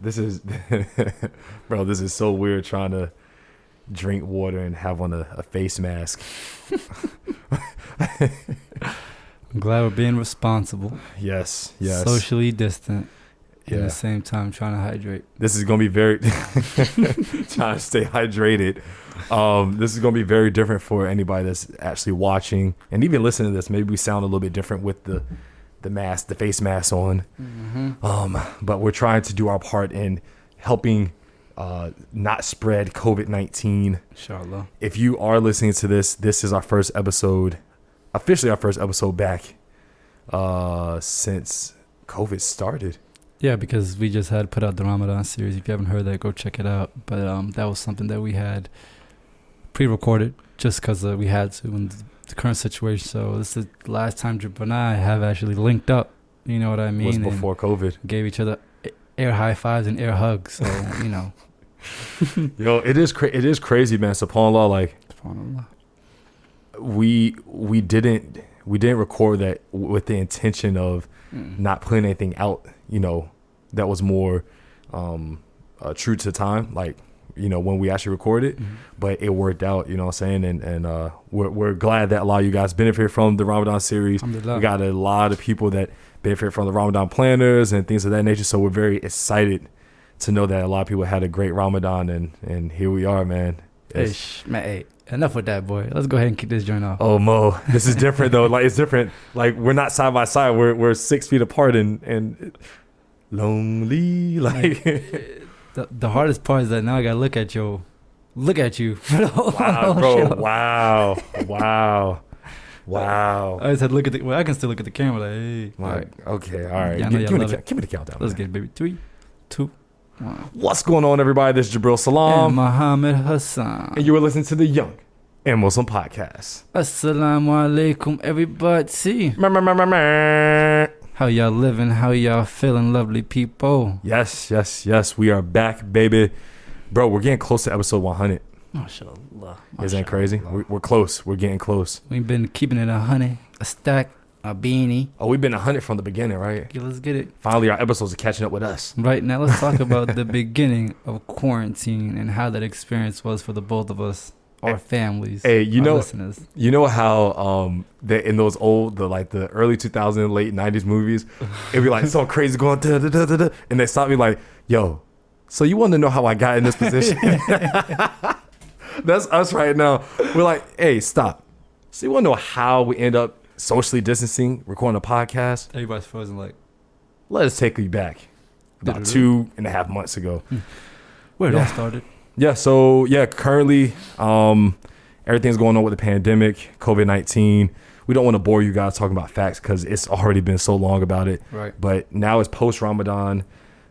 This is, bro, this is so weird trying to drink water and have on a face mask. I'm glad we're being responsible. Yes. Socially distant. Yeah. At the same time, trying to hydrate. This is going to be very, trying to stay hydrated. This is going to be very different for anybody that's actually watching and even listening to this. Maybe we sound a little bit different with the mask, the face mask on. Mm-hmm. But we're trying to do our part in helping not spread COVID-19. Inshallah. If you are listening to this, this is our first episode, officially our first episode back since COVID started. Yeah, because we just had put out the Ramadan series. If you haven't heard that, go check it out. But that was something that we had pre-recorded just because we had to in the current situation. So this is the last time Drip and I have actually linked up. You know what I mean? Was before COVID. Gave each other air high fives and air hugs. So, you know. Yo, it is crazy, man. SubhanAllah, like we didn't record that with the intention of not putting anything out, you know, that was more true to time, like, you know, when we actually recorded. But it worked out, you know what I'm saying? And we're glad that a lot of you guys benefit from the Ramadan series. We got a lot of people that benefit from the Ramadan planners and things of that nature, so we're very excited to know that a lot of people had a great Ramadan, and here we are, man. Hey, enough with that, boy. Let's go ahead and kick this joint off. Oh, Mo, this is different though. Like, it's different. Like, we're not side by side. We're 6 feet apart and lonely. Like the hardest part is that now I gotta look at you. Wow, bro. Wow. I just had to look at I can still look at the camera. Like, hey. Like, okay, all right. Yeah, give me the countdown. Let's man. get it, baby. 3, 2, 1. What's going on, everybody? This is Jabril Salam. And Muhammad Hassan. And you are listening to the Young and Muslim Podcast. Asalaamu Alakum, everybody. How y'all living? How y'all feeling, lovely people? Yes. We are back, baby. Bro, we're getting close to episode 100. MashaAllah. Isn't that crazy? We're close. We're getting close. We've been keeping it 100, a stack, a beanie. Oh, we've been 100 from the beginning, right? Okay, let's get it. Finally, our episodes are catching up with us. Right, now let's talk about the beginning of quarantine and how that experience was for the both of us, our families, hey, our listeners. You know how that in those old, the early 2000s, late 90s movies, it'd be like something crazy going, da, da, da, da, da, and they stop me like, yo, so you want to know how I got in this position? That's us right now. We're like, hey, stop. So you want to know how we end up socially distancing, recording a podcast? Everybody's frozen like, let us take you back about 2.5 months ago. Where it all started. Yeah, so currently everything's going on with the pandemic, COVID-19. We don't want to bore you guys talking about facts because it's already been so long about it. Right. But now it's post-Ramadan.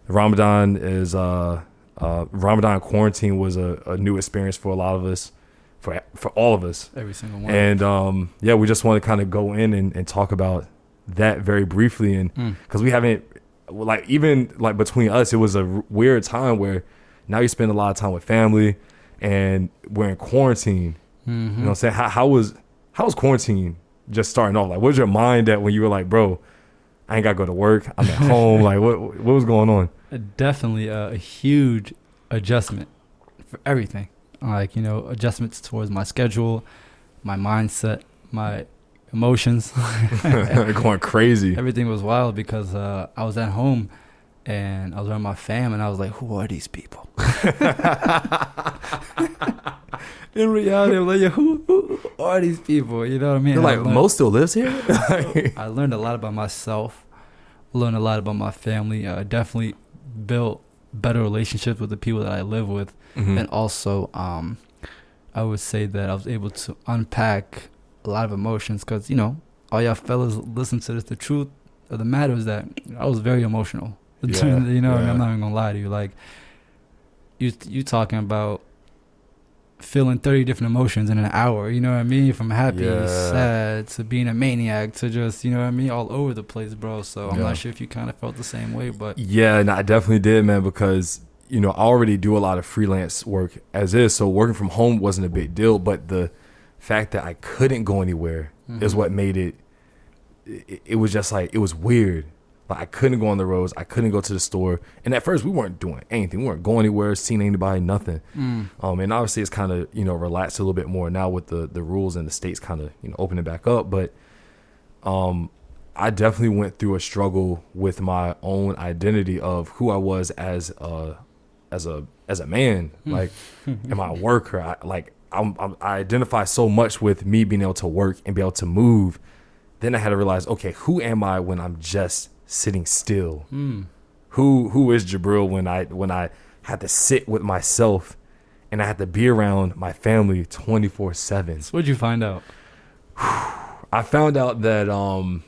Ramadan is Ramadan quarantine was a new experience for a lot of us, for all of us. Every single one. And we just want to kind of go in and talk about that very briefly, and because we haven't, even between us, it was a weird time where now you spend a lot of time with family, and we're in quarantine. You know what I'm saying? How was quarantine just starting off? Like, what was your mind at when you were like, bro, I ain't got to go to work, I'm at home? Like, what was going on? Definitely a huge adjustment for everything. Like, adjustments towards my schedule, my mindset, my emotions. Going crazy. Everything was wild because I was at home and I was around my fam and I was like, who are these people? In reality, I'm like, who are these people? You know what I mean? You're like, Mo still lives here? I learned a lot about myself, learned a lot about my family. I definitely built better relationships with the people that I live with. And also, I would say that I was able to unpack a lot of emotions because, all y'all fellas listen to this. The truth of the matter is that I was very emotional. And I'm not even gonna lie to you. Like, you talking about feeling 30 different emotions in an hour, you know what I mean? From happy, sad, to being a maniac, to just, all over the place, bro. So I'm not sure if you kind of felt the same way, but yeah, I definitely did, man, because I already do a lot of freelance work as is, so working from home wasn't a big deal, but the fact that I couldn't go anywhere is what made it was just like, it was weird. Like I couldn't go on the roads. I couldn't go to the store. And at first we weren't doing anything. We weren't going anywhere, seeing anybody, nothing. And obviously it's kind of, relaxed a little bit more now with the rules and the states kind of, opening back up. But I definitely went through a struggle with my own identity of who I was as a man. Like, am I a worker? I identify so much with me being able to work and be able to move. Then I had to realize, okay, who am I when I'm just sitting still? Who is Jabril when I had to sit with myself and I had to be around my family 24/7? So what'd you find out? I found out that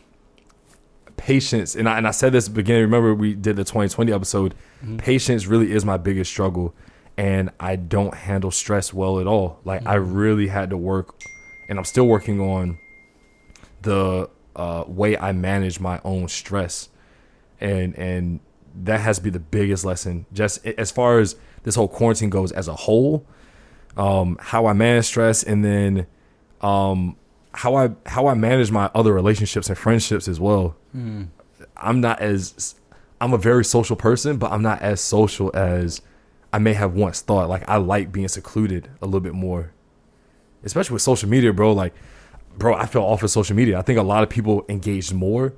patience, and I said this at the beginning. Remember we did the 2020 episode. Patience really is my biggest struggle, and I don't handle stress well at all. Like I really had to work, and I'm still working on the way I manage my own stress, and that has to be the biggest lesson. Just as far as this whole quarantine goes as a whole, how I manage stress, and then how I manage my other relationships and friendships as well. I'm a very social person, but I'm not as social as I may have once thought. Like I like being secluded a little bit more, especially with social media, bro. Like, bro, I fell off of social media. I think a lot of people engaged more.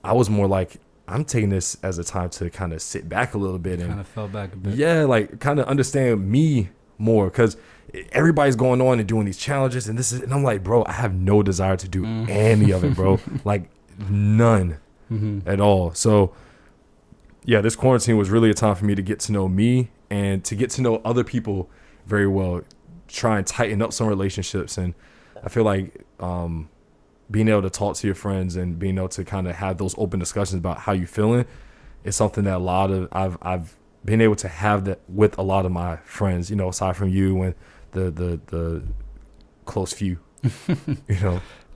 I was more like, I'm taking this as a time to kind of sit back a little bit and kind of fell back a bit. Yeah, like kind of understand me more, because everybody's going on and doing these challenges and and I'm like, bro, I have no desire to do any of it, bro. Like none at all. So yeah, this quarantine was really a time for me to get to know me and to get to know other people very well, try and tighten up some relationships. And I feel like being able to talk to your friends and being able to kind of have those open discussions about how you feeling is something that I've been able to have that with a lot of my friends, aside from you and the close few,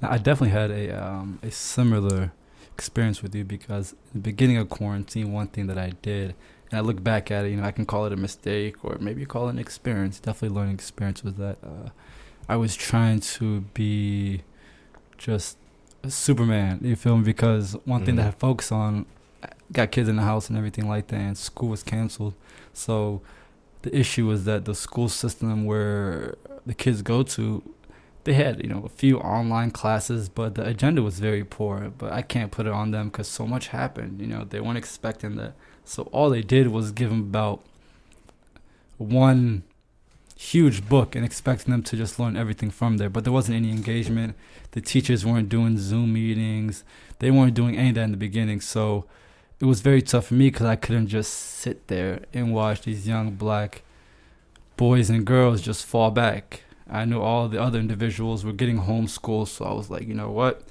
I definitely had a similar experience with you, because in the beginning of quarantine, one thing that I did, and I look back at it, I can call it a mistake or maybe call it an experience, definitely learning experience, was that I was trying to be just a Superman, you feel me? Because one thing that I focused on, got kids in the house and everything like that, and school was canceled. So the issue was that the school system where the kids go to, they had, a few online classes, but the agenda was very poor. But I can't put it on them because so much happened. They weren't expecting that. So all they did was give them about one huge book and expecting them to just learn everything from there. But there wasn't any engagement. The teachers weren't doing Zoom meetings. They weren't doing any of that in the beginning. So it was very tough for me because I couldn't just sit there and watch these young black boys and girls just fall back. I knew all the other individuals were getting homeschooled, so I was like, you know what?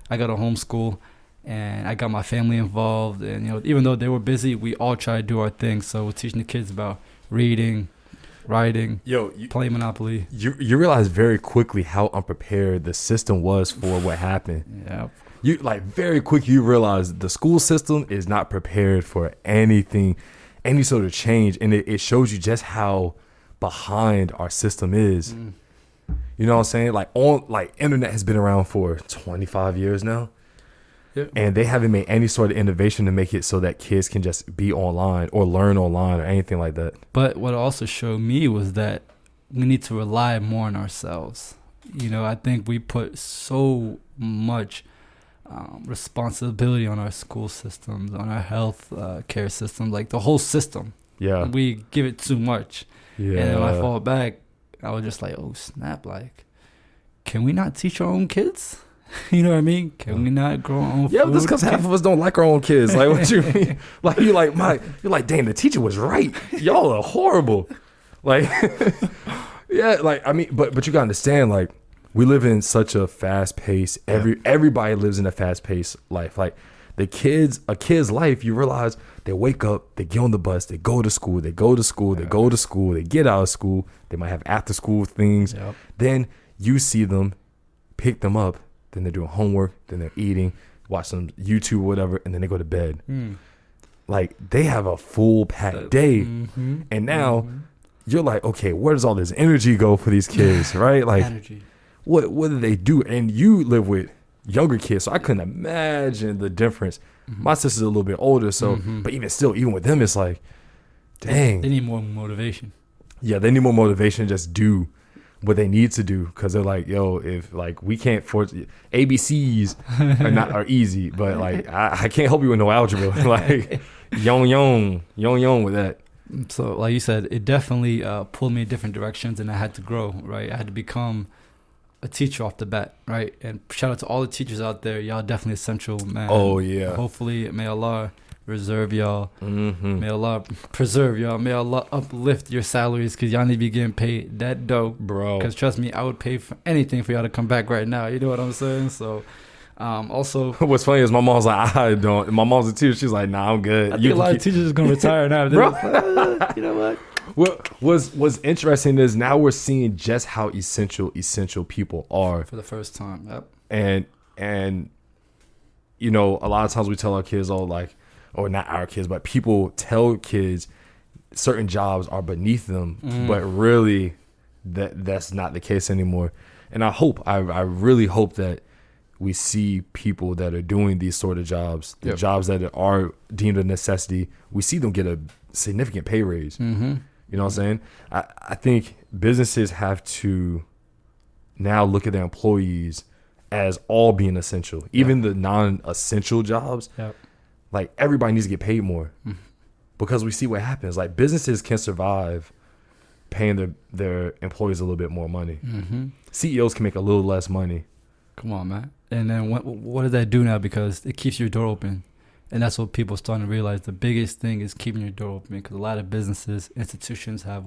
I got a homeschool, and I got my family involved. And, even though they were busy, we all tried to do our thing. So we're teaching the kids about reading, writing, playing Monopoly. You realize very quickly how unprepared the system was for what happened. Yeah. Very quick, you realize the school system is not prepared for anything, any sort of change. And it shows you just how behind our system is. You know what I'm saying? Internet has been around for 25 years now. Yep. And they haven't made any sort of innovation to make it so that kids can just be online or learn online or anything like that. But what it also showed me was that we need to rely more on ourselves. I think we put so much responsibility on our school systems, on our health care system, like the whole system. Yeah. We give it too much. Yeah. And then when I fall back, I was just like, oh, snap. Like, can we not teach our own kids? You know what I mean? Can we not grow our own food? Yeah, but that's because half of us don't like our own kids. Like, what you mean? Like, you're like, dang, the teacher was right. Y'all are horrible. Like, yeah, like, I mean, but you gotta understand, like, we live in such a fast pace. Everybody lives in a fast paced life. Like, a kid's life, you realize they wake up, they get on the bus, they go to school, they go to school, they go to school, they get out of school, they might have after school things. Yep. Then you see them, pick them up, then they're doing homework, then they're eating, watch some YouTube or whatever, and then they go to bed. Like, they have a full packed day. And now you're like, okay, where does all this energy go for these kids, right? Like, energy. What do they do? And you live with younger kids, so I couldn't imagine the difference. My sister's a little bit older, so but even still, even with them, it's like, dang, they need more motivation. Yeah, they need more motivation to just do what they need to do, because they're like, yo, if like we can't force ABCs are easy, but like I can't help you with no algebra. Like young with that. So like you said, it definitely pulled me in different directions, and I had to grow, right? I had to become a teacher off the bat, right? And shout out to all the teachers out there. Y'all definitely essential, man. Oh yeah. Hopefully, may Allah reserve y'all. May Allah preserve y'all. May Allah uplift your salaries, because y'all need to be getting paid that dough, bro. Because trust me, I would pay for anything for y'all to come back right now. You know what I'm saying? So also, what's funny is my mom's like, I don't. My mom's a teacher. She's like, nah, I'm good. I think a lot of teachers are gonna retire now. Bro. You know what? What was interesting is now we're seeing just how essential people are for the first time. Yep. And you know, a lot of times we tell our kids, oh, like, or not our kids, but people tell kids certain jobs are beneath them, but really that's not the case anymore. And I really hope that we see people that are doing these sort of jobs, the jobs that are deemed a necessity, we see them get a significant pay raise. You know what I'm saying? I think businesses have to now look at their employees as all being essential, even the non-essential jobs. Like everybody needs to get paid more, because we see what happens. Like businesses can survive paying their employees a little bit more money. CEOs can make a little less money. Come on, man. And then what does that do now? Because it keeps your door open. And that's what people are starting to realize. The biggest thing is keeping your door open, because a lot of businesses, institutions have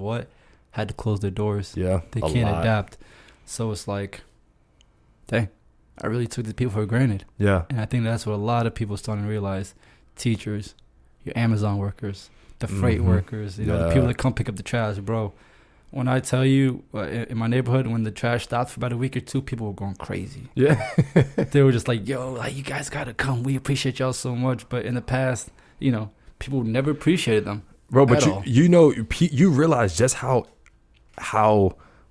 had to close their doors. Yeah, they can't adapt. So it's like, dang, I really took these people for granted. Yeah. And I think that's what a lot of people are starting to realize. Teachers, your Amazon workers, the freight workers, you know, the people that come pick up the trash, bro. When I tell you, in my neighborhood, when the trash stopped for about a week or two, people were going crazy. Yeah. They were just like, yo, like, you guys got to come. We appreciate y'all so much. But in the past, you know, people never appreciated them. Bro, but you realize just how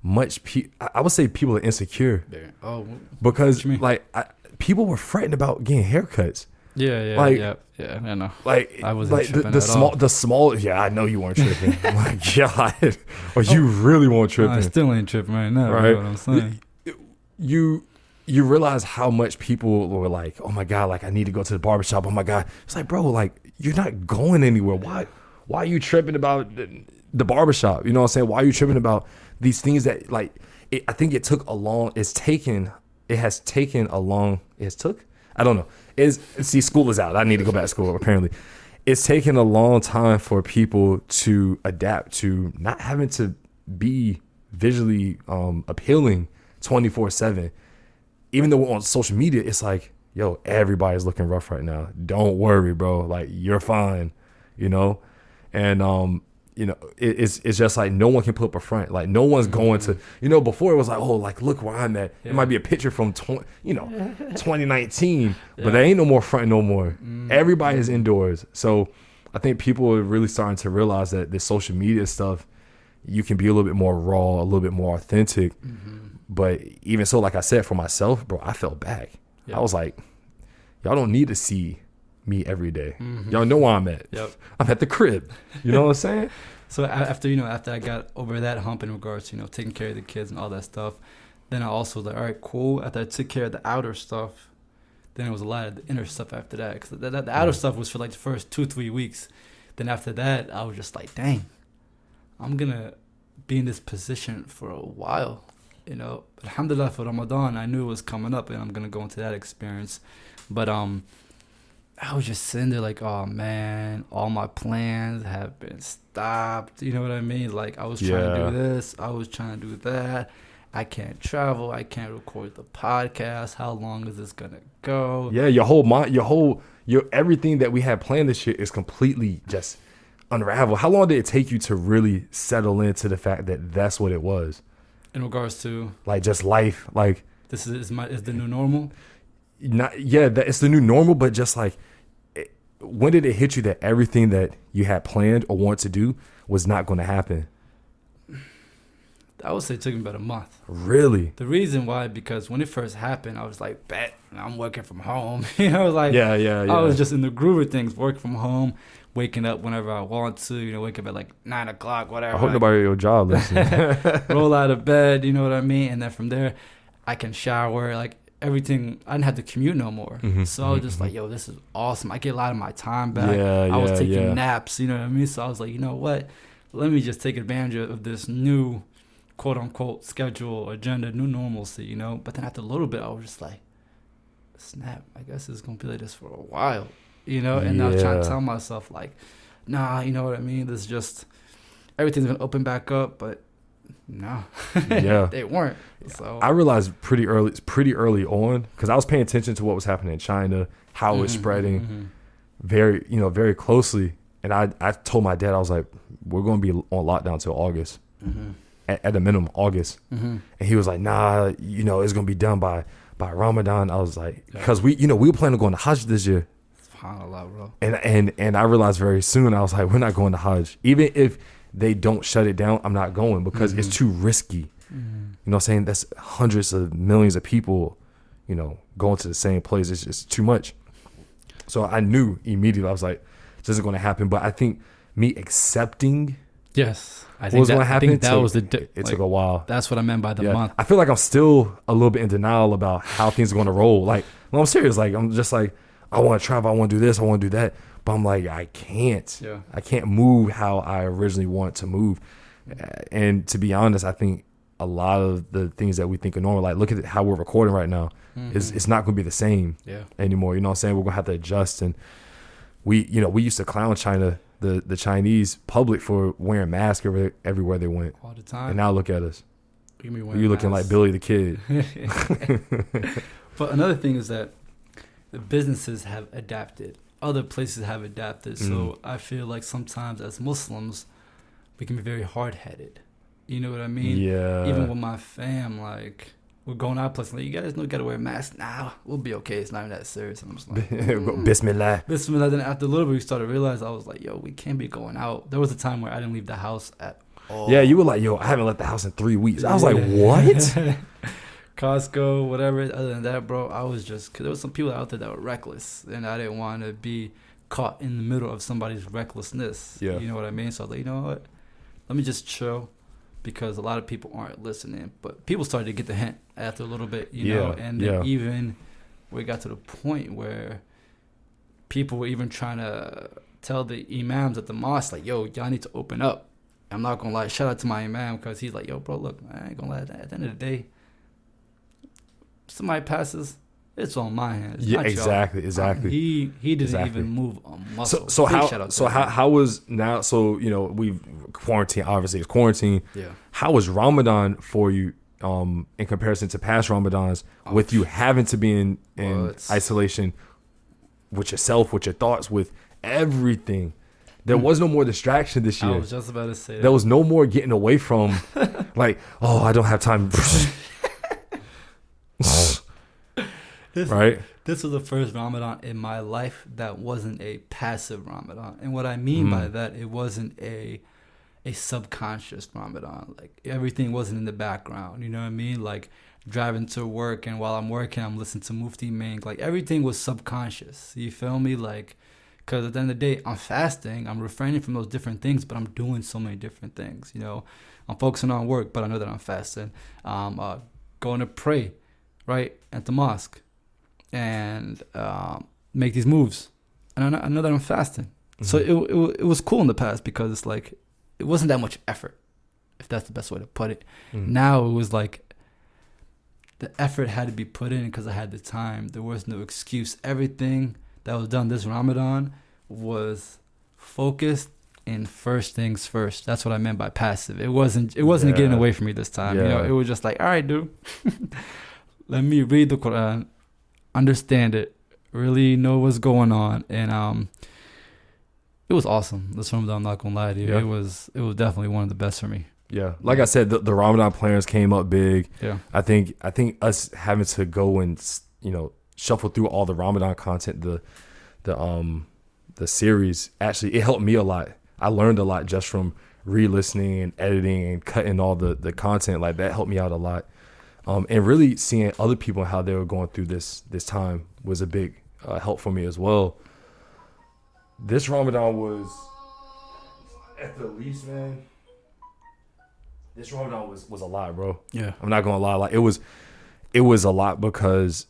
much I would say people are insecure. Oh, because like people were fretting about getting haircuts. Yeah, I know. Like I wasn't like tripping the small. Yeah, I know you weren't tripping. I'm like, God, or you really weren't tripping. I still ain't tripping right now. Right? You know what I'm saying? You realize how much people were like, oh my God, like I need to go to the barbershop. Oh my God, it's like, bro, like you're not going anywhere. Why are you tripping about the barbershop? You know what I'm saying? Why are you tripping about these things that like? I think it took a long. I don't know. See, school is out. I need to go back to school, apparently. It's taken a long time for people to adapt to not having to be visually appealing 24/7. Even though we're on social media, it's like, yo, everybody's looking rough right now. Don't worry, bro. Like, you're fine, you know? And, you know, it's just like no one can put up a front. Like no one's going to, you know, before it was like, oh, like look where I'm at. It might be a picture from 2019, but there ain't no more front no more. Everybody is indoors. So I think people are really starting to realize that this social media stuff, you can be a little bit more raw, a little bit more authentic. But even so, like I said, for myself, bro, I felt back. I was like, y'all don't need to see me every day. Y'all know where I'm at. I'm at the crib. You know what I'm saying? So after I got over that hump in regards to, taking care of the kids and all that stuff, then I also was like, all right, cool. After I took care of the outer stuff, then it was a lot of the inner stuff after that. Because the outer stuff was for like the first 2-3 weeks. Then after that, I was just like, dang, I'm going to be in this position for a while. Alhamdulillah, for Ramadan, I knew it was coming up and I'm going to go into that experience. But I was just sitting there like, oh man, all my plans have been stopped. You know what I mean? Like I was trying to do this, I was trying to do that. I can't travel, I can't record the podcast. How long is this gonna go? Yeah, your everything that we had planned this year is completely just unraveled. How long did it take you to really settle into the fact that that's what it was? In regards to like just life, like this is the new normal. It's the new normal, but just like, when did it hit you that everything that you had planned or want to do was not going to happen? I would say it took me about a month. Really? The reason why, because when it first happened, I was like, bet, I'm working from home. I was like, yeah. I was just in the groove of things, working from home, waking up whenever I want to, wake up at like 9 o'clock, whatever. I hope nobody at your job listening. Roll out of bed, you know what I mean? And then from there, I can shower, like everything. I didn't have to commute no more. So I was just like, yo, this is awesome. I get a lot of my time back. I was taking naps, you know what I mean? So I was like, you know what? Let me just take advantage of this new quote unquote schedule, agenda, new normalcy, But then after a little bit, I was just like, snap, I guess it's going to be like this for a while, And I was trying to tell myself, like, nah, you know what I mean? This is just, everything's going to open back up, but no, they weren't. So I realized pretty early on, because I was paying attention to what was happening in China, how it was spreading very, very closely. And I told my dad, I was like, we're going to be on lockdown till August. At a minimum, August. And he was like, nah, it's going to be done by Ramadan. I was like, because we were planning on going to Hajj this year. SubhanAllah, bro. And I realized very soon, I was like, we're not going to Hajj. Even if they don't shut it down, I'm not going because it's too risky. You know what I'm saying? That's hundreds of millions of people, going to the same place. It's just too much. So I knew immediately, I was like, this isn't going to happen. But I think me accepting I think that was it took a while. That's what I meant by the month. I feel like I'm still a little bit in denial about how things are going to roll. Like, I'm serious. Like, I'm just like, I want to travel. I want to do this. I want to do that. But I'm like, I can't. I can't move how I originally want to move. And to be honest, I think a lot of the things that we think are normal, like look at how we're recording right now, it's not going to be the same anymore. You know what I'm saying? We're going to have to adjust. And we used to clown China, the Chinese public, for wearing masks everywhere they went. All the time. And now look at us. You looking like Billy the Kid. But another thing is that the businesses have adapted. Other places have adapted. So I feel like sometimes as Muslims, we can be very hard-headed. You know what I mean? Yeah. Even with my fam, like, we're going out places, like, you guys know you got to wear a mask. Nah, we'll be okay. It's not even that serious. And I'm just like, Bismillah. Then after a little bit, we started to realize, I was like, yo, we can't be going out. There was a time where I didn't leave the house at all. Yeah, you were like, yo, I haven't left the house in 3 weeks. I was like, what? Costco, whatever. Other than that, bro, I was just, because there was some people out there that were reckless, and I didn't want to be caught in the middle of somebody's recklessness. Yeah. You know what I mean? So I was like, you know what? Let me just chill, because a lot of people aren't listening. But people started to get the hint after a little bit, you know? And then even we got to the point where people were even trying to tell the imams at the mosque, like, yo, y'all need to open up. I'm not going to lie. Shout out to my imam, because he's like, yo, bro, look, I ain't going to lie. At the end of the day, somebody passes, it's on my hands. Yeah, exactly. He didn't even move a muscle. So how was now? So we've quarantined. Obviously, it's quarantine. Yeah. How was Ramadan for you in comparison to past Ramadans, with you having to be in isolation with yourself, with your thoughts, with everything? There was no more distraction this year. I was just about to say that. There was no more getting away from, like, oh, I don't have time. Right? This was the first Ramadan in my life that wasn't a passive Ramadan. And what I mean by that, it wasn't a subconscious Ramadan. Like, everything wasn't in the background. You know what I mean? Like, driving to work, and while I'm working, I'm listening to Mufti Ming. Like, everything was subconscious. You feel me? Like, because at the end of the day, I'm fasting. I'm refraining from those different things, but I'm doing so many different things. I'm focusing on work, but I know that I'm fasting. Going to pray, right, at the mosque, and make these moves, and I know that I'm fasting. So it was cool in the past, because it's like, it wasn't that much effort, if that's the best way to put it. Now it was like, the effort had to be put in because I had the time. There was no excuse. Everything that was done this Ramadan was focused in first things first. That's what I meant by passive. It wasn't getting away from me this time. It was just like, all right, dude, let me read the Quran, understand it, really know what's going on. And it was awesome. This Ramadan, I'm not gonna lie to you. It was definitely one of the best for me. Yeah, like I said, the Ramadan plans came up big. Yeah, I think us having to go and shuffle through all the Ramadan content, the series, actually, it helped me a lot. I learned a lot just from re-listening and editing and cutting all the content. Like that helped me out a lot. And really seeing other people and how they were going through this time was a big help for me as well. This Ramadan was, at the least, man. This Ramadan was a lot, bro. Yeah, I'm not gonna lie. Like it was a lot because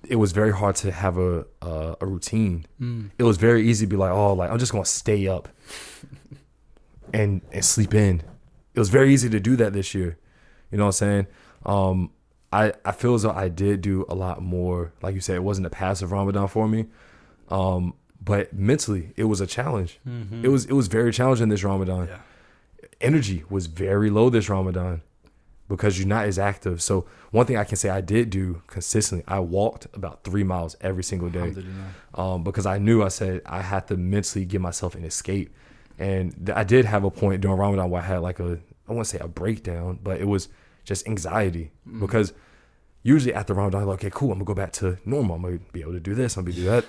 it was very hard to have a routine. It was very easy to be like, oh, like I'm just gonna stay up and sleep in. It was very easy to do that this year. You know what I'm saying? I feel as though I did do a lot more. Like you said, it wasn't a passive Ramadan for me. But mentally, it was a challenge. It was very challenging this Ramadan. Yeah. Energy was very low this Ramadan because you're not as active. So one thing I can say I did do consistently, I walked about 3 miles every single day. Because I said I had to mentally give myself an escape. And I did have a point during Ramadan where I had like I wouldn't say a breakdown, but it was just anxiety. Because usually after Ramadan, I'm like, okay, cool, I'm gonna go back to normal. I'm gonna be able to do this, I'm gonna do that.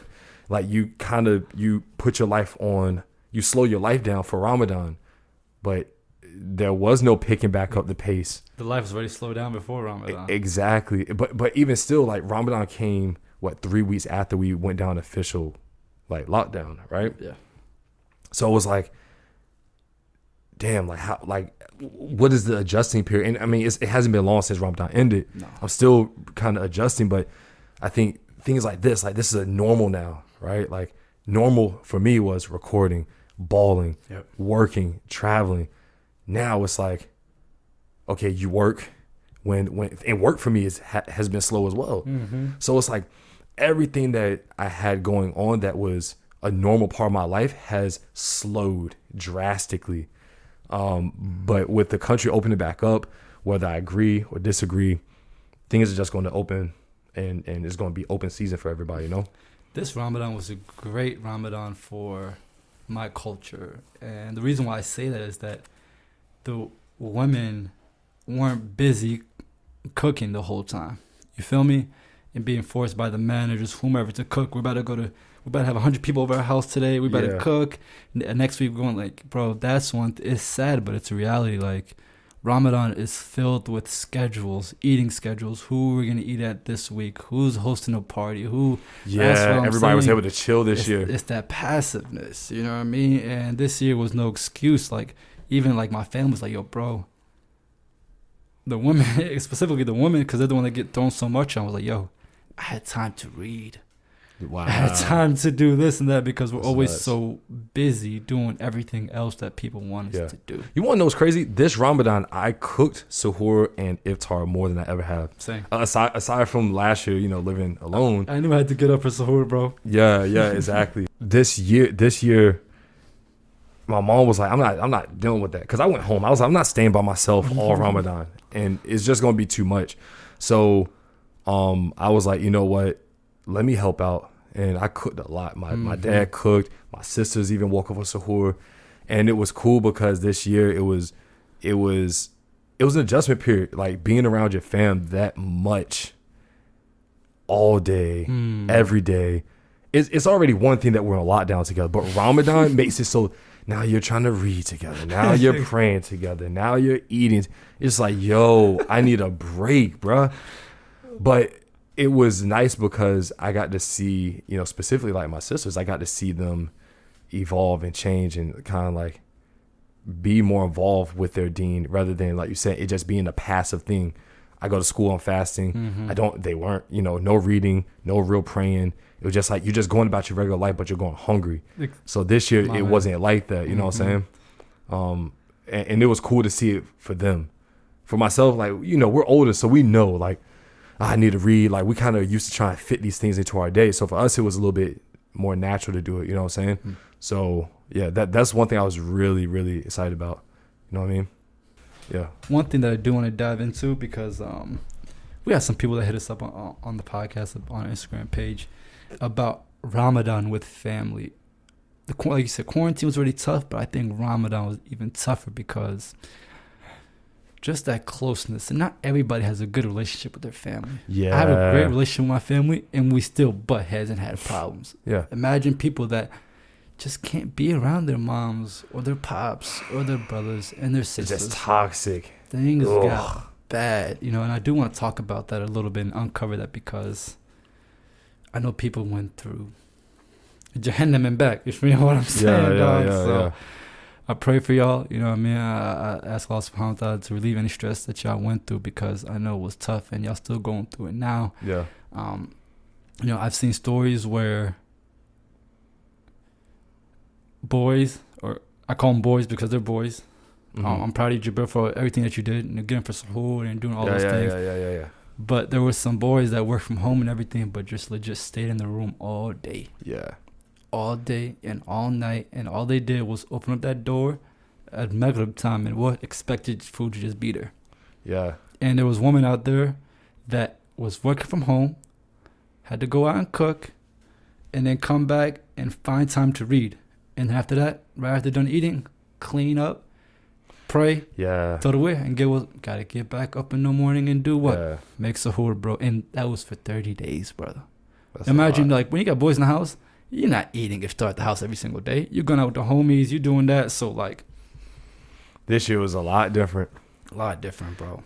Like you put your life on, you slow your life down for Ramadan, but there was no picking back up the pace. The life was already slowed down before Ramadan. Exactly. But even still, like Ramadan came 3 weeks after we went down official like lockdown, right? Yeah. So it was like, damn, like how, like what is the adjusting period? And I mean, it hasn't been long since Ramadan ended. No. I'm still kind of adjusting, but I think things like this is a normal now, right? Like normal for me was recording, balling, working, traveling. Now it's like, okay, you work and work for me has been slow as well. So it's like everything that I had going on that was a normal part of my life has slowed drastically. But with the country opening back up, whether I agree or disagree, things are just going to open and it's going to be open season for everybody, you know? This Ramadan was a great Ramadan for my culture. And the reason why I say that is that the women weren't busy cooking the whole time. You feel me? And being forced by the managers, whomever, to cook. We're about to have 100 people over our house today. We better cook. Next week we're going like, bro, that's it's sad, but it's a reality. Like Ramadan is filled with schedules, eating schedules. Who we're going to eat at this week? Who's hosting a party? Who? Yeah, everybody was able to chill this year. It's that passiveness, you know what I mean? And this year was no excuse. Like, even like my family was like, yo, bro, the women, specifically the women, because they're the one that get thrown so much on, was like, yo, I had time to read. Wow. I had time to do this and that because we're always so busy doing everything else that people want us to do. You want to know what's crazy? This Ramadan, I cooked suhoor and iftar more than I ever have. Same. Aside from last year, living alone. I knew I had to get up for suhoor, bro. Yeah, exactly. This year, my mom was like, I'm not dealing with that. Because I went home. I was like, I'm not staying by myself all Ramadan. And it's just going to be too much. So I was like, you know what? Let me help out. And I cooked a lot. My dad cooked. My sisters even woke up for suhoor. And it was cool because this year it was an adjustment period. Like being around your fam that much all day, every day. It's already one thing that we're on lockdown together. But Ramadan makes it so now you're trying to read together. Now you're praying together. Now you're eating. It's like, yo, I need a break, bruh. But it was nice because I got to see, specifically like my sisters, I got to see them evolve and change and kind of like be more involved with their deen rather than, like you said, it just being a passive thing. I go to school on fasting. They weren't, no reading, no real praying. It was just like you're just going about your regular life, but you're going hungry. So this year it wasn't like that, you know what I'm saying? And it was cool to see it for them. For myself, like, we're older, so we know, like, I need to read. Like, we kind of used to try and fit these things into our day. So for us, it was a little bit more natural to do it, you know what I'm saying? So, yeah, that's one thing I was really, really excited about. You know what I mean? Yeah. One thing that I do want to dive into because we got some people that hit us up on the podcast, on our Instagram page, about Ramadan with family. Like you said, quarantine was already tough, but I think Ramadan was even tougher because just that closeness. And not everybody has a good relationship with their family. Yeah. I have a great relationship with my family, and we still butt heads and had problems. Yeah. Imagine people that just can't be around their moms or their pops or their brothers and their sisters. It's just toxic. Things got bad, you know, and I do want to talk about that a little bit and uncover that, because I know people went through Jahannam and back. You know what I'm saying, dog? So I pray for y'all, you know what I mean? I ask Allah subhanahu wa ta'ala to relieve any stress that y'all went through, because I know it was tough and y'all still going through it now. Yeah. You know, I've seen stories where boys, or I call them boys because they're boys. I'm proud of you, Jibril, for everything that you did, and getting for suhoor and doing all those things. Yeah. But there were some boys that worked from home and everything, but just legit stayed in the room all day. Yeah. All day and all night, and all they did was open up that door at Maghrib time, and what expected food to just be there. Yeah. And there was a woman out there that was working from home, had to go out and cook, and then come back and find time to read. And after that, right after done eating, clean up, pray, throw it away, and gotta get back up in the morning and do what? Yeah. Make suhoor, bro. And that was for 30 days, brother. That's Imagine, like, when you got boys in the house, you're not eating iftar at the house every single day. You're going out with the homies, you doing that. So, like, this year was a lot different. A lot different, bro.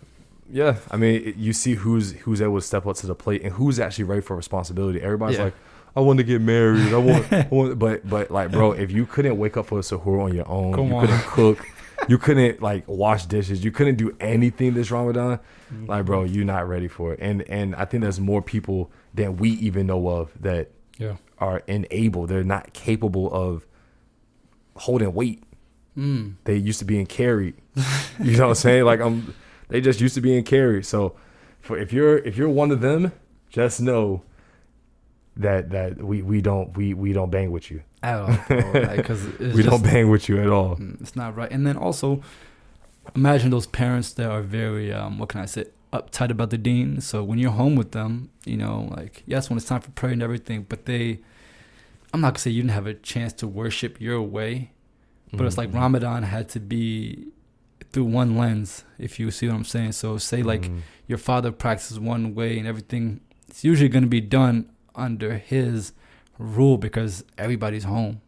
Yeah, I mean, you see who's able to step up to the plate and who's actually ready for responsibility. Everybody's like, I want to get married. I want, but like, bro, if you couldn't wake up for a suhoor on your own, couldn't cook, you couldn't like wash dishes, you couldn't do anything this Ramadan, like, bro, you're not ready for it. And I think there's more people than we even know of that are unable. They're not capable of holding weight. They used to being carried. You know what I'm saying? Like, they just used to being carried. So if you're one of them, just know that we don't bang with you at all, bro. Like, 'cause we don't bang with you at all. It's not right. And then also, imagine those parents that are very what can I say, uptight about the deen. So when you're home with them, you know, like, yes, when it's time for prayer and everything, but I'm not gonna say you didn't have a chance to worship your way, but it's like Ramadan had to be through one lens, if you see what I'm saying. So say like your father practices one way and everything, it's usually going to be done under his rule because everybody's home.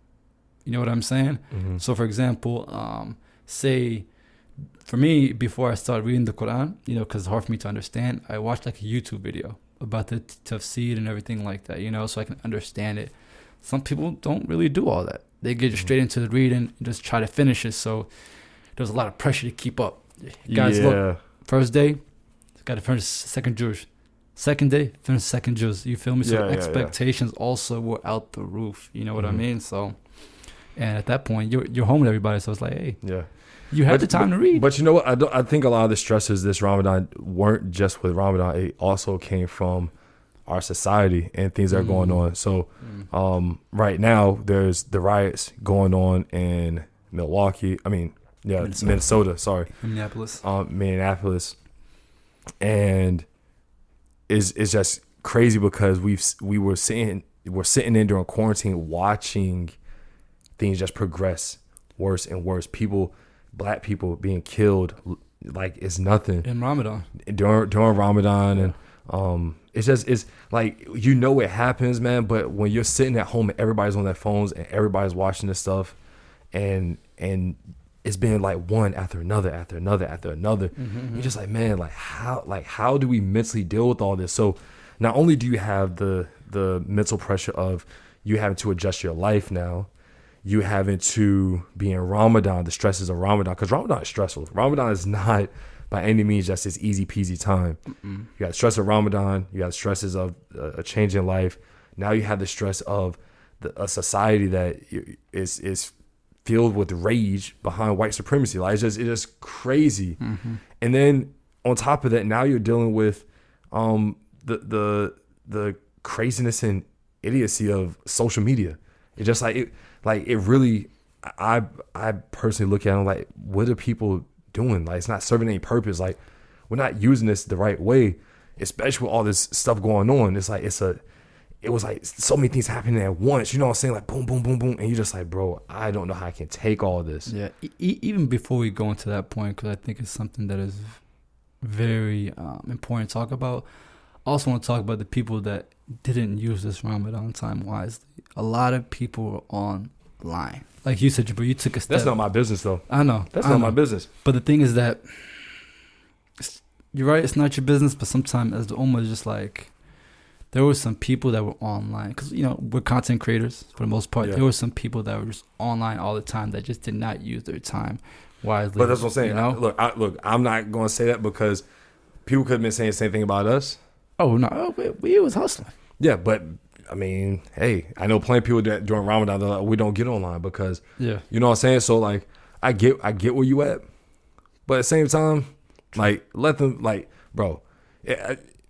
You know what I'm saying? So for example, say for me, before I started reading the Quran, you know, because it's hard for me to understand, I watched like a YouTube video about the tafsir and everything like that, you know, so I can understand it. Some people don't really do all that. They get straight into the reading and just try to finish it. So there's a lot of pressure to keep up. Guys, look, first day, got to finish second juz. Second day, finish second juz. You feel me? So expectations also were out the roof. You know what I mean? So, and at that point, you're home with everybody. So it's like, hey, you had the time to read. But you know what? I think a lot of the stresses this Ramadan weren't just with Ramadan. It also came from our society and things that are going on. So right now, there's the riots going on in Milwaukee. I mean, Minnesota. Sorry, Minneapolis, and it's just crazy because we're sitting in during quarantine watching things just progress worse and worse. Black people being killed like it's nothing in Ramadan during Ramadan, and it's like, you know, it happens, man. But when you're sitting at home and everybody's on their phones and everybody's watching this stuff, and it's been like one after another. You're just like, man, how do we mentally deal with all this? So not only do you have the mental pressure of you having to adjust your life now, you having to be in Ramadan, the stresses of Ramadan, because Ramadan is stressful. Ramadan is not by any means just this easy peasy time. You got the stress of Ramadan, you got the stresses of a change in life. Now you have the stress of a society that is filled with rage behind white supremacy. Like, it's just crazy. And then on top of that, now you're dealing with the craziness and idiocy of social media. It's just like it really, I personally look at it like, what are people doing? Like, it's not serving any purpose. Like, we're not using this the right way, especially with all this stuff going on. It's like it was like so many things happening at once, you know what I'm saying? Like, boom, boom, boom, boom. And you're just like, bro, I don't know how I can take all this. Yeah. Even before we go into that point, because I think it's something that is very important to talk about. I also want to talk about the people that didn't use this Ramadan time wisely. A lot of people were on line. Like you said, bro, you took a step. That's not my business, though. I know. That's not my business. But the thing is that you're right. It's not your business. But sometimes, as the Ummah, is just like there were some people that were online because we're content creators for the most part. Yeah. There were some people that were just online all the time that just did not use their time wisely. But that's what I'm saying. Look, I'm not going to say that because people could have been saying the same thing about us. Oh no, we was hustling. Yeah, but I mean, hey, I know plenty of people that during Ramadan they're like, we don't get online because you know what I'm saying. So like, I get where you at, but at the same time, like let them bro.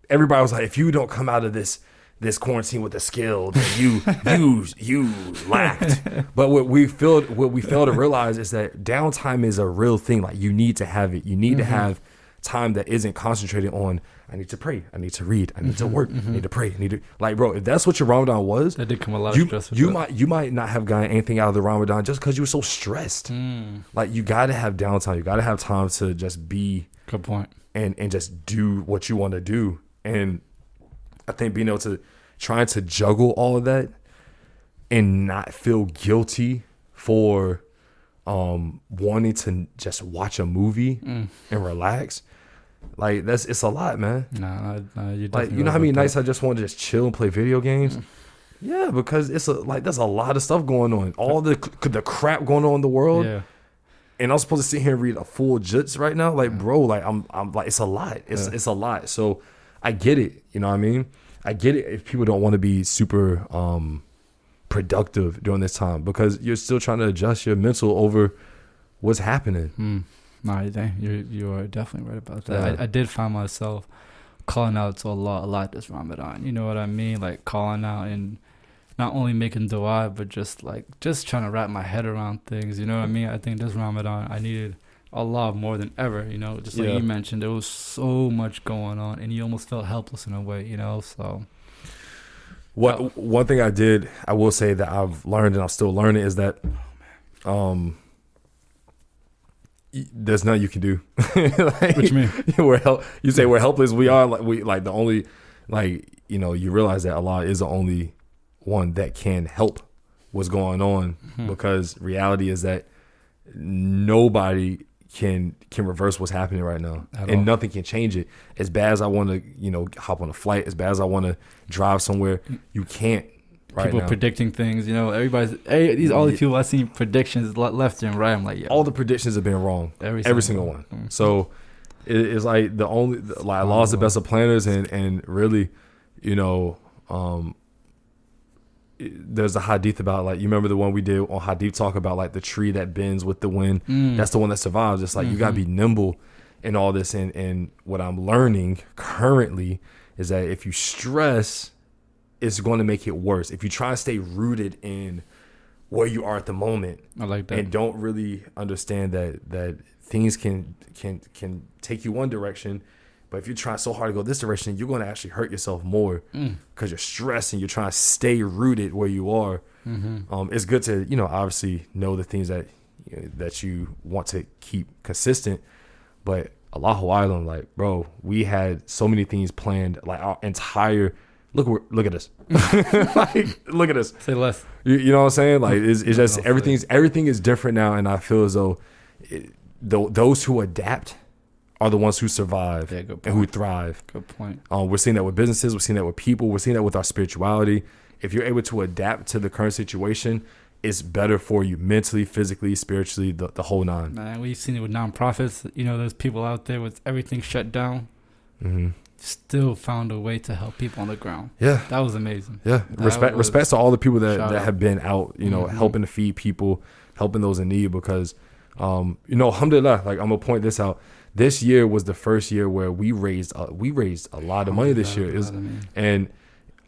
Everybody was like, if you don't come out of this quarantine with a skill, then you lacked. But what we fail to realize is that downtime is a real thing. Like you need to have it. You need to have time that isn't concentrated on I need to pray, I need to read, I need to work, I need to pray, I need to bro, if that's what your Ramadan was, that did come a lot of stress with you might not have gotten anything out of the Ramadan just because you were so stressed. Like you gotta have downtime, you gotta have time to just be good point and just do what you want to do. And I think being able to trying to juggle all of that and not feel guilty for wanting to just watch a movie and relax. Like it's a lot, man. No, you like you know how many nights I just want to just chill and play video games. Yeah, because it's there's a lot of stuff going on. All the crap going on in the world. Yeah. And I'm supposed to sit here and read a full jits right now. Like, bro, like I'm like it's a lot. It's a lot. So I get it. You know what I mean? I get it if people don't want to be super productive during this time because you're still trying to adjust your mental over what's happening. No, you are definitely right about that. Yeah. I did find myself calling out to Allah a lot this Ramadan. You know what I mean? Like calling out and not only making dua, but just trying to wrap my head around things. You know what I mean? I think this Ramadan I needed Allah more than ever. Just like you mentioned, there was so much going on, and you almost felt helpless in a way. So. One thing I will say that I've learned and I'm still learning is that, there's nothing you can do. What you mean? You say we're helpless. We are the only you realize that Allah is the only one that can help what's going on because reality is that nobody can reverse what's happening right now and nothing can change it. As bad as I want to hop on a flight, as bad as I want to drive somewhere, you can't. Right people now. Predicting things, everybody's all these people I've seen predictions left and right. I'm like, all the predictions have been wrong, every single one. So it's like Allah is the best of planners, and really, there's a hadith about you remember the one we did on hadith talk about the tree that bends with the wind. That's the one that survives. It's you gotta be nimble in all this, and what I'm learning currently is that if you stress, it's going to make it worse. If you try to stay rooted in where you are at the moment, I like that, and don't really understand that things can take you one direction, but if you try so hard to go this direction, you're going to actually hurt yourself more because you're stressed and you're trying to stay rooted where you are. It's good to obviously know the things that you want to keep consistent, but Allahu Alam, bro, we had so many things planned, our entire. Look at us. Look at us. Say less. You know what I'm saying? It's just everything is different now, and I feel as though those who adapt are the ones who survive and who thrive. Good point. We're seeing that with businesses. We're seeing that with people. We're seeing that with our spirituality. If you're able to adapt to the current situation, it's better for you mentally, physically, spiritually, the whole nine. Man, we've seen it with nonprofits. There's people out there with everything shut down. Still found a way to help people on the ground. Yeah, that was amazing. Yeah, respect to all the people that have been out, helping to feed people, helping those in need. Because, alhamdulillah, I'm gonna point this out. This year was the first year where we raised a lot of money this year. And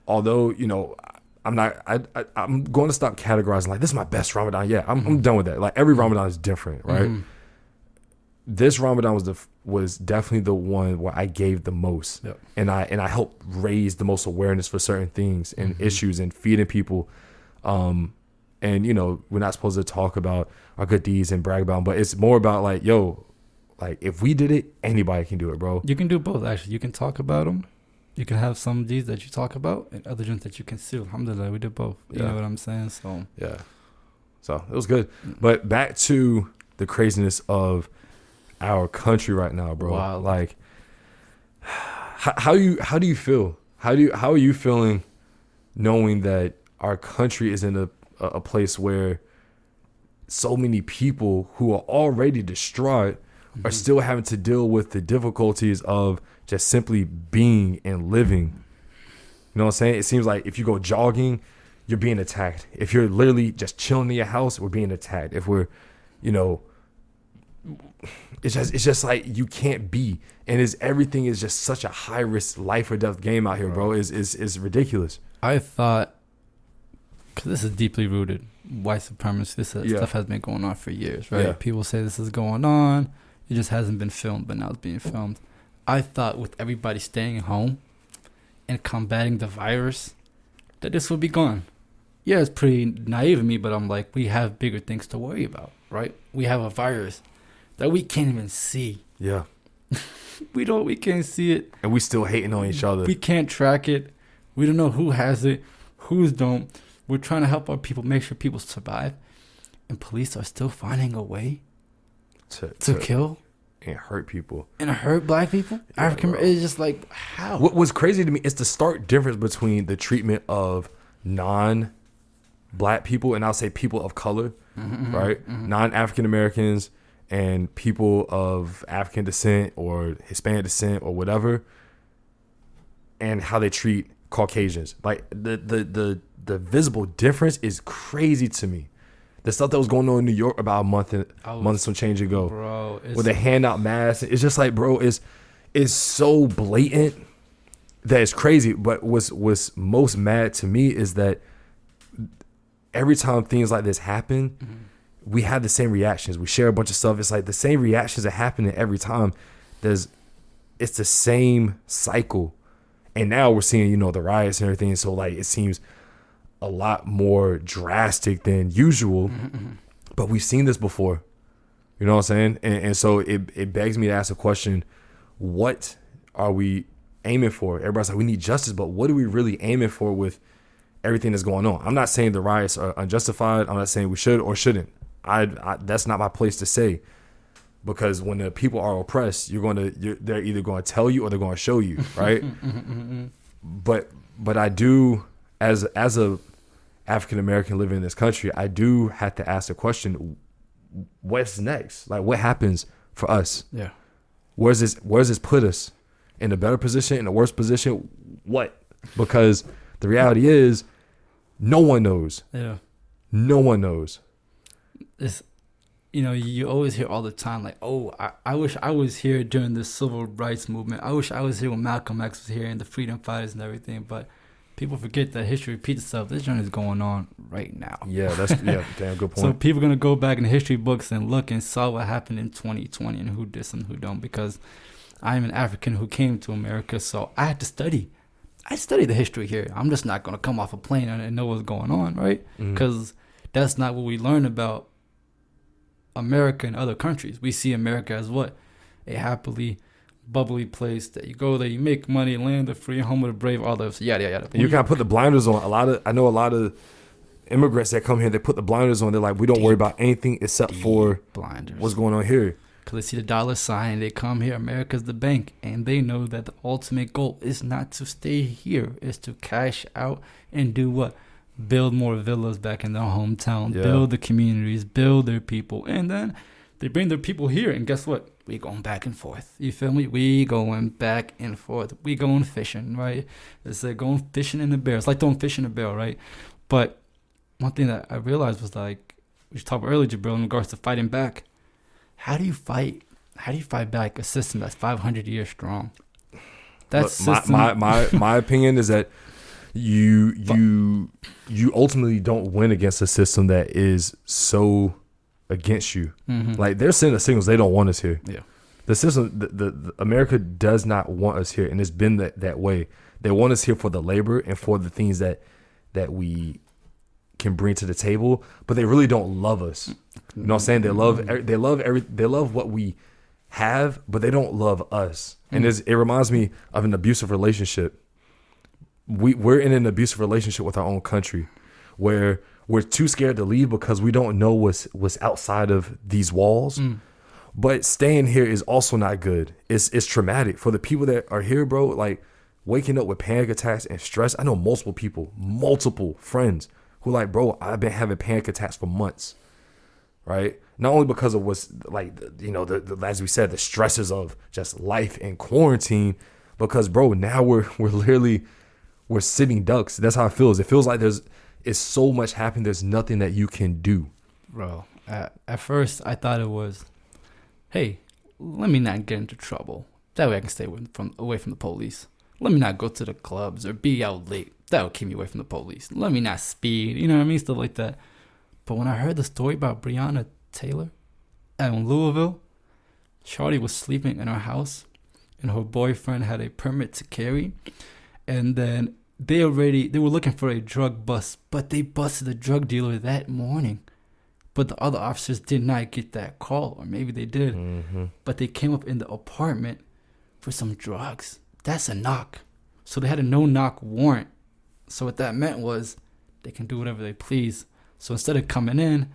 although I'm going to stop categorizing this is my best Ramadan. Yeah, I'm done with that. Every Ramadan is different, right? This Ramadan was definitely the one where I gave the most, and I helped raise the most awareness for certain things and issues and feeding people. And we're not supposed to talk about our good deeds and brag about them, but it's more about if we did it, anybody can do it, bro. You can do both, actually. You can talk about them. You can have some deeds that you talk about and other ones that you conceal. Alhamdulillah, we did both. You know what I'm saying? So yeah. So it was good. But back to the craziness of our country right now, bro. Wow. Like, how do you feel? How are you feeling knowing that our country is in a place where so many people who are already distraught are still having to deal with the difficulties of just simply being and living? You know what I'm saying? It seems like if you go jogging, you're being attacked. If you're literally just chilling in your house, we're being attacked. If we're, you know, it's just like you can't be. And everything is just such a high risk life or death game out here, bro. It's ridiculous. I thought, because this is deeply rooted, white supremacy, this stuff has been going on for years, right? Yeah. People say this is going on. It just hasn't been filmed, but now it's being filmed. I thought with everybody staying home and combating the virus, that this would be gone. Yeah, it's pretty naive of me, but I'm like, we have bigger things to worry about, right? We have a virus that we can't even see. Yeah. We can't see it. And we still hating on each other. We can't track it. We don't know who has it, who's don't. We're trying to help our people, make sure people survive. And police are still finding a way to kill and hurt people. And hurt black people? Yeah, African, it's just like, how? What was crazy to me is the stark difference between the treatment of non-black people, and I'll say people of color, right? Non-African Americans and people of African descent or Hispanic descent or whatever, and how they treat Caucasians. Like the visible difference is crazy to me. The stuff that was going on in New York about a month and some change ago, bro, where they hand out masks, it's just like, bro, it's so blatant that it's crazy. But what's most mad to me is that every time things like this happen, we have the same reactions. We share a bunch of stuff. It's like the same reactions that happen every time. It's the same cycle. And now we're seeing, you know, the riots and everything. So like it seems a lot more drastic than usual. But we've seen this before. You know what I'm saying? And so it begs me to ask a question: what are we aiming for? Everybody's like, we need justice, but what are we really aiming for with everything that's going on? I'm not saying the riots are unjustified. I'm not saying we should or shouldn't. That's not my place to say, because when the people are oppressed, they're either going to tell you or they're going to show you, right? But I do, as a African American living in this country, I do have to ask the question: what's next? Like, what happens for us? Yeah. Where's this put us? In a better position, in a worse position? What? Because the reality is, no one knows. Yeah. No one knows. It's, you know, you always hear all the time, like, oh, I wish I was here during the civil rights movement. I wish I was here when Malcolm X was here and the freedom fighters and everything. But people forget that history repeats itself. This journey is going on right now. Yeah, damn good point. So people are going to go back in the history books and look and saw what happened in 2020 and who did and who don't. Because I'm an African who came to America, so I had to study. I studied the history here. I'm just not going to come off a plane and know what's going on, right? Because that's not what we learn about America and other countries. We see America as what? A happily, bubbly place that you go there, you make money, land the free, home of the brave, all those yada yada. And you kind of put the blinders on. I know a lot of immigrants that come here, they put the blinders on. They're like, we don't worry about anything except for blinders. What's going on here. Because they see the dollar sign, they come here, America's the bank, and they know that the ultimate goal is not to stay here, is to cash out and do what? Build more villas back in their hometown, build the communities, build their people, and then they bring their people here, and guess what? We going back and forth. You feel me? We going back and forth. We going fishing, right? It's like going fishing in the barrel. It's like throwing fish in a barrel, right? But one thing that I realized was, like, we talked about earlier, Jabril, in regards to fighting back. How do you fight back a system that's 500 years strong? That's my opinion is that you ultimately don't win against a system that is so against you. Like, they're sending us signals they don't want us here. Yeah. The system, the America does not want us here, and it's been that way. They want us here for the labor and for the things that we can bring to the table, but they really don't love us. You know what I'm saying? They love what we have, but they don't love us. And it reminds me of an abusive relationship. We're in an abusive relationship with our own country, where we're too scared to leave because we don't know what's outside of these walls. But staying here is also not good. It's traumatic for the people that are here, bro. Like waking up with panic attacks and stress. I know multiple friends who like, bro, I've been having panic attacks for months, right? Not only because of what's like, the as we said, the stresses of just life and quarantine, because bro, now we're sitting ducks. That's how it feels. It feels like it's so much happening. There's nothing that you can do, bro. At first, I thought it was, hey, let me not get into trouble. That way I can stay away from the police. Let me not go to the clubs or be out late. That will keep me away from the police. Let me not speed. You know what I mean? Stuff like that. But when I heard the story about Breonna Taylor in Louisville, Shawty was sleeping in her house and her boyfriend had a permit to carry. And then they were looking for a drug bust, but they busted a drug dealer that morning. But the other officers did not get that call, or maybe they did. But they came up in the apartment for some drugs. That's a knock. So they had a no-knock warrant. So what that meant was they can do whatever they please. So instead of coming in,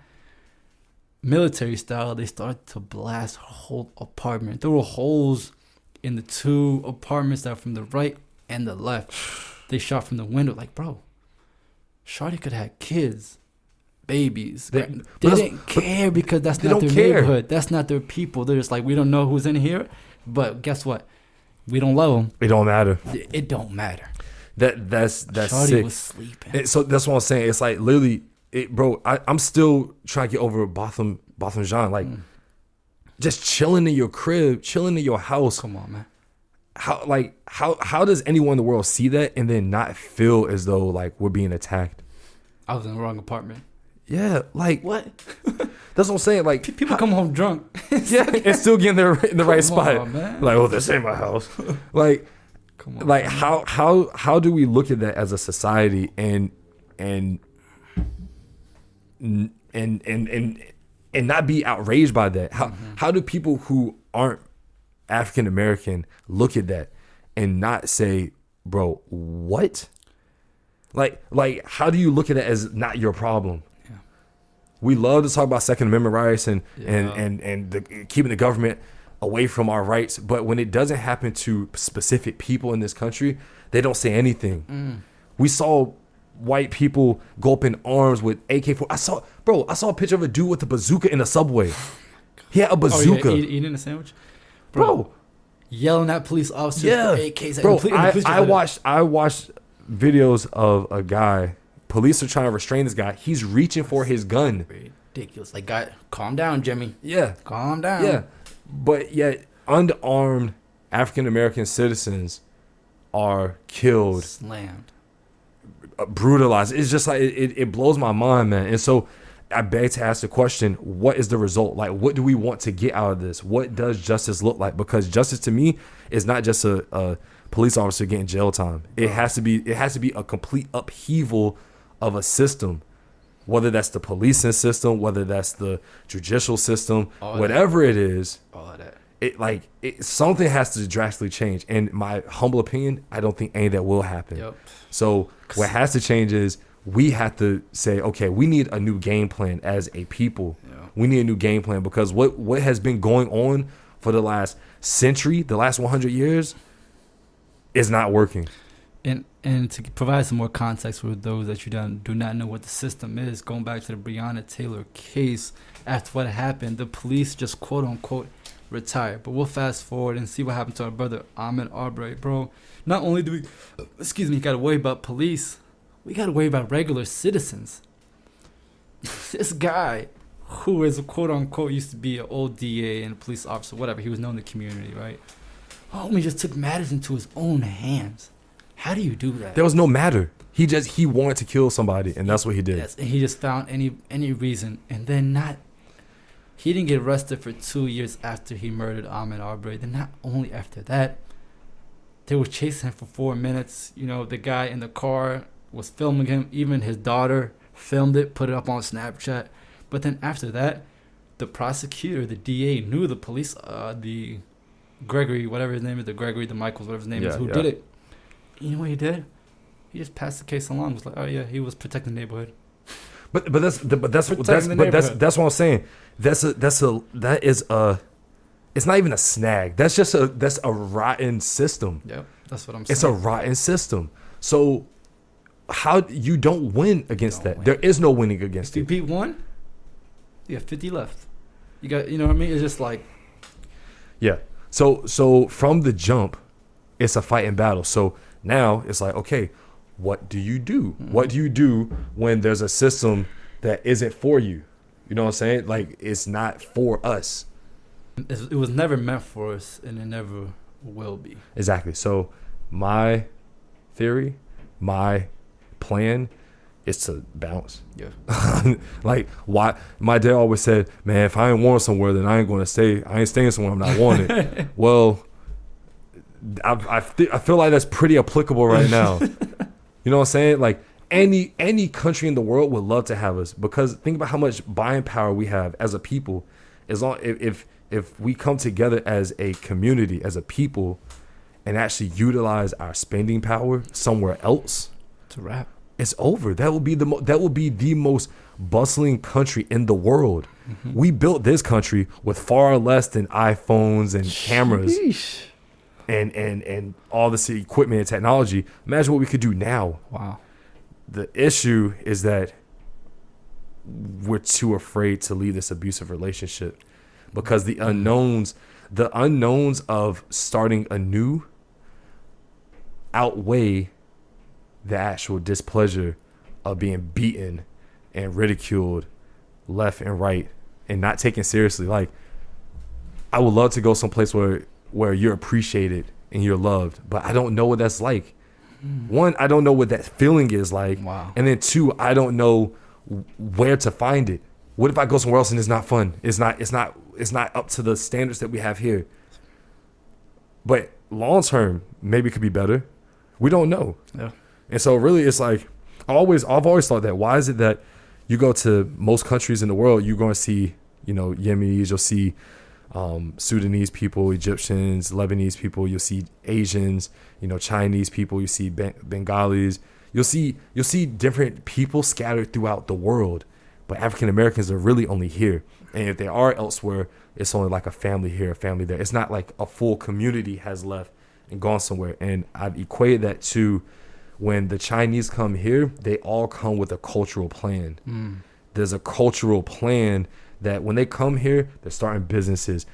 military style, they started to blast her whole apartment. There were holes in the 2 apartments that were from the right and the left. They shot from the window. Like, bro, Shawty could have had kids, babies. They didn't care because that's not their neighborhood. That's not their people. They're just like, we don't know who's in here. But guess what? We don't love them. It don't matter. It don't matter. That's Shawty sick. was sleeping. So that's what I'm saying. It's like literally, bro. I'm still trying to get over Botham Jean. Like, just chilling in your crib, chilling in your house. Come on, man. How does anyone in the world see that and then not feel as though like we're being attacked? I was in the wrong apartment. Yeah, like what? That's what I'm saying. Like people come home drunk. Yeah, and still get in the right spot. On, man. Like, oh, this ain't my house. Like, come on, like man. How do we look at that as a society and not be outraged by that? How do people who aren't African American look at that and not say, bro, what? Like how do you look at it as not your problem? Yeah. We love to talk about Second Amendment rights and keeping the government away from our rights, but when it doesn't happen to specific people in this country, they don't say anything. We saw white people go up in arms with AK-4. I saw a picture of a dude with a bazooka in a subway. He had a bazooka. Eating a sandwich? Bro. Yelling at police officers with AKs. Bro, I watched videos of a guy. Police are trying to restrain this guy. He's reaching for his gun. Ridiculous. Like, God, calm down, Jimmy. Yeah. Calm down. Yeah. But yet, unarmed African American citizens are killed. Slammed. Brutalized. It's just like, it blows my mind, man. And so, I beg to ask the question, what is the result? Like, what do we want to get out of this? What does justice look like? Because justice to me is not just a police officer getting jail time. It has to be a complete upheaval of a system, whether that's the policing system, whether that's the judicial system, whatever it is. All of that. Something has to drastically change. And my humble opinion, I don't think any of that will happen. Yep. So what has to change is we have to say, okay, we need a new game plan as a people. Yeah. We need a new game plan because what has been going on for the last century, the last 100 years, is not working. And to provide some more context for those that do not know what the system is, going back to the Breonna Taylor case, after what happened, the police just quote unquote retired. But we'll fast forward and see what happened to our brother Ahmaud Arbery, bro. Not only do we got to worry about police, we got to worry about regular citizens. This guy, who is quote unquote used to be an old DA and a police officer, whatever, he was known in the community, right? Homie just took matters into his own hands. How do you do that? There was no matter. He wanted to kill somebody, and that's what he did. Yes, and he just found any reason, and then he didn't get arrested for 2 years after he murdered Ahmaud Arbery. Then not only after that, they were chasing him for 4 minutes. You know, the guy in the car was filming him. Even his daughter filmed it, put it up on Snapchat. But then after that, the prosecutor, the DA, knew the police, the Gregory, whatever his name is, the Michaels, whatever his name is, who did it. You know what he did? He just passed the case along. Was like, oh yeah, he was protecting the neighborhood. But that's Protecting the neighborhood. that's what I'm saying. That is a. It's not even a snag. That's a rotten system. Yep, that's what I'm saying. It's a rotten system. So how you don't win against that? There is no winning against it. If you beat one, you have 50 left. You got, you know what I mean? It's just like, yeah. So from the jump, it's a fight and battle. So now it's like, okay, what do you do? Mm-hmm. What do you do when there's a system that isn't for you? You know what I'm saying? Like, it's not for us. It was never meant for us, and it never will be. Exactly. So my theory, my plan is to bounce. Yeah. Like, why? My dad always said, man, if I ain't wanted somewhere, then I ain't going to stay. I ain't staying somewhere I'm not wanted. Well, I feel like that's pretty applicable right now. You know what I'm saying? Like, any country in the world would love to have us, because think about how much buying power we have as a people. As long if we come together as a community, as a people, and actually utilize our spending power somewhere else, to wrap, it's over. That will be the most bustling country in the world. Mm-hmm. We built this country with far less than iPhones and cameras. Sheesh. And all this equipment and technology. Imagine what we could do now. Wow. The issue is that we're too afraid to leave this abusive relationship, because the unknowns of starting anew outweigh the actual displeasure of being beaten and ridiculed left and right and not taken seriously. Like, I would love to go someplace where you're appreciated and you're loved, but I don't know what that's like. One, I don't know what that feeling is like. Wow. And then two, I don't know where to find it. What if I go somewhere else and it's not fun? It's not up to the standards that we have here. But long term, maybe it could be better. We don't know. Yeah. And so really it's like, I've always thought that, why is it that you go to most countries in the world, you're going to see, Yemenis, you'll see Sudanese people, Egyptians, Lebanese people, you'll see Asians, Chinese people, you see Bengalis, you'll see different people scattered throughout the world, but African Americans are really only here. And if they are elsewhere, it's only like a family here, a family there. It's not like a full community has left and gone somewhere. And I've equated that to when the Chinese come here, they all come with a cultural plan. There's a cultural plan that when they come here, they're starting businesses.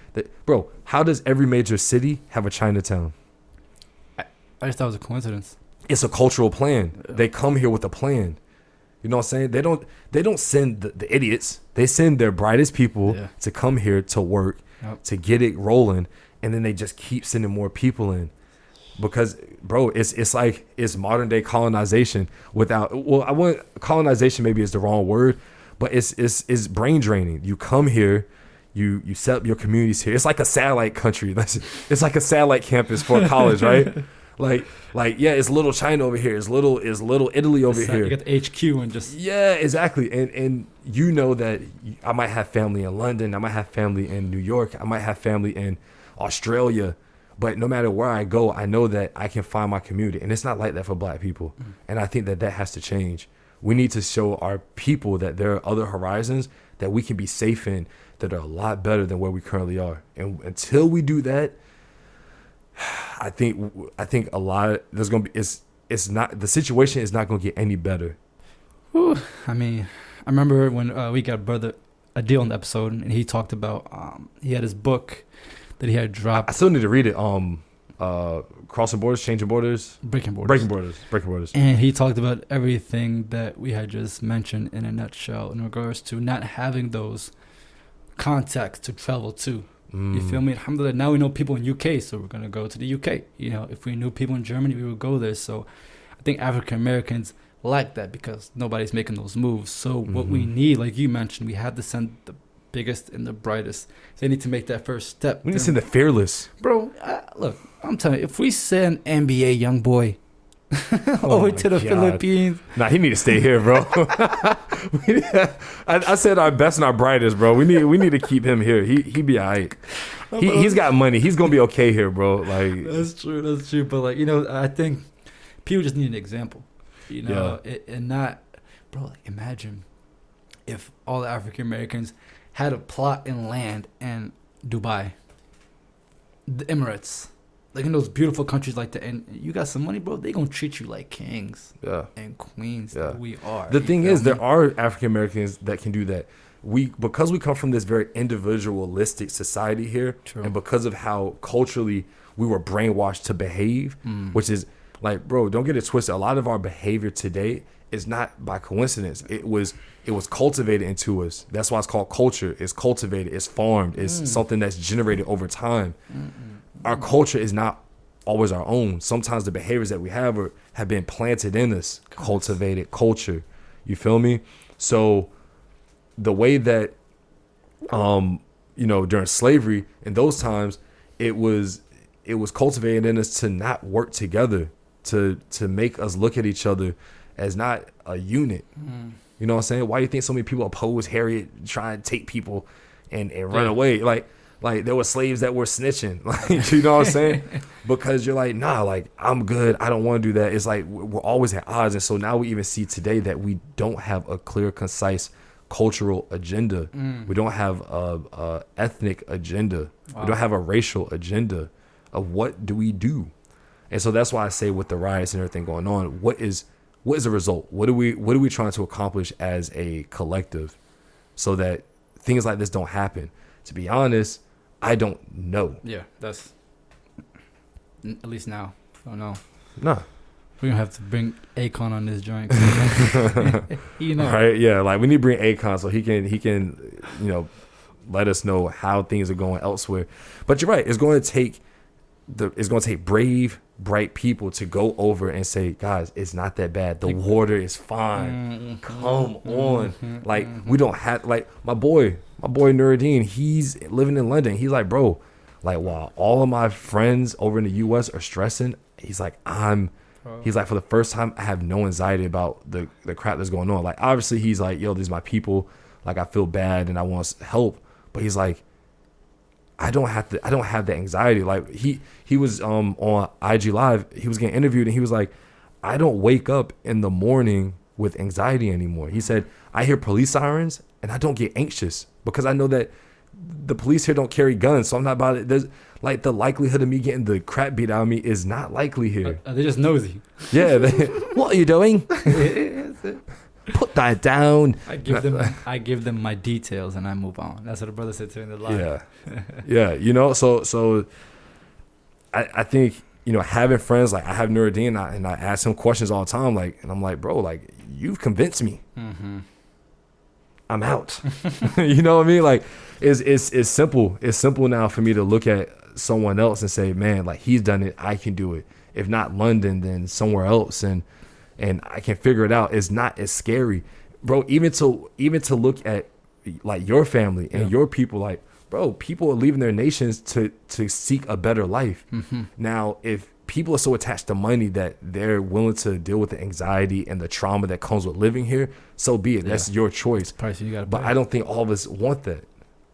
Bro, how does every major city have a Chinatown? I just thought it was a coincidence. It's a cultural plan. They come here with a plan. You know what I'm saying? They don't send the idiots. They send their brightest people to come here to work, to get it rolling, and then they just keep sending more people in. Because, bro, it's like it's modern day colonization colonization maybe is the wrong word, but it's brain draining. You come here, you set up your communities here. It's like a satellite country. It's like a satellite campus for college, right? Like yeah, it's little China over here. It's little Italy over here. You got the HQ and just exactly. And you know that I might have family in London. I might have family in New York. I might have family in Australia. But no matter where I go, I know that I can find my community. And it's not like that for black people. And I think that has to change. We need to show our people that there are other horizons that we can be safe in, that are a lot better than where we currently are. And until we do that, I think a lot there's gonna be it's not, the situation is not gonna get any better. Whew. I mean, I remember when we got Brother Adil on the episode, and he talked about he had his book that he had dropped. I still need to read it. Crossing Borders, Changing Borders, Breaking Borders. Breaking Borders. And he talked about everything that we had just mentioned in a nutshell in regards to not having those contacts to travel to. You feel me? Alhamdulillah, now we know people in UK, so we're going to go to the UK. If we knew people in Germany, we would go there. So I think African Americans like that because nobody's making those moves. So what we need, like you mentioned, we have to send the biggest and the brightest. They need to make that first step. We need to send the fearless. Bro, look, I'm telling you, if we send NBA young boy over to the Philippines. Nah, he need to stay here, bro. I said our best and our brightest, bro. We need to keep him here. He be all right. He's got money. He's gonna be okay here, bro. Like that's true. But I think people just need an example. And not, bro. Like imagine if all the African Americans had a plot in land in Dubai, the Emirates, like in those beautiful countries like that, and you got some money, bro, they gonna treat you like kings and queens that we are. The thing is, there are African Americans that can do that. Because we come from this very individualistic society here, and because of how culturally we were brainwashed to behave, which is like, bro, don't get it twisted. A lot of our behavior today is not by coincidence. It was cultivated into us. That's why it's called culture. It's cultivated. It's farmed. It's something that's generated over time. Our culture is not always our own. Sometimes the behaviors that we have been planted in us. Cultivated culture. You feel me? So the way that, during slavery in those times, it was cultivated in us to not work together, to make us look at each other as not a unit. You know what I'm saying? Why do you think so many people oppose Harriet trying to take people and run away? Like there were slaves that were snitching. Like, you know what I'm saying? Because you're like, nah, like I'm good. I don't want to do that. It's like we're always at odds. And so now we even see today that we don't have a clear, concise cultural agenda. We don't have a ethnic agenda. We don't have a racial agenda of what do we do. And so that's why I say with the riots and everything going on, what is the result? What are we trying to accomplish as a collective so that things like this don't happen? To be honest, I don't know. Yeah, that's at least now. I don't know. Nah. We're gonna have to bring Akon on this joint. You know. Right? Yeah, like we need to bring Akon so he can let us know how things are going elsewhere. But you're right, it's going to take brave, bright people to go over and say, guys, it's not that bad. The water is fine. Come on. Like we don't have, like my boy Nuruddin, he's living in London. He's like, bro, like while all of my friends over in the US are stressing, he's like, he's like, for the first time, I have no anxiety about the crap that's going on. Like, obviously, he's like, yo, these are my people. Like, I feel bad and I want help. But he's like, I don't have that anxiety. Like, he was on IG Live. He was getting interviewed and he was like, I don't wake up in the morning with anxiety anymore. He said, I hear police sirens and I don't get anxious because I know that the police here don't carry guns. So I'm not about it. There's like the likelihood of me getting the crap beat out of me is not likely here. They're just nosy. Yeah. What are you doing? Put that down. I give them my details and I move on. That's what the brother said to in the live. Yeah. Yeah. So I think, having friends, like I have Nuruddin and I ask him questions all the time. Like, and I'm like, bro, like you've convinced me. I'm out. You know what I mean? Like it's simple. It's simple now for me to look at someone else and say, man, like he's done it. I can do it. If not London, then somewhere else. And I can figure it out. It's not as scary, bro. Even to look at like your family and your people, like, bro, people are leaving their nations to seek a better life. Now, if people are so attached to money that they're willing to deal with the anxiety and the trauma that comes with living here, so be it. That's your choice. Price you gotta but pay. I don't think all of us want that.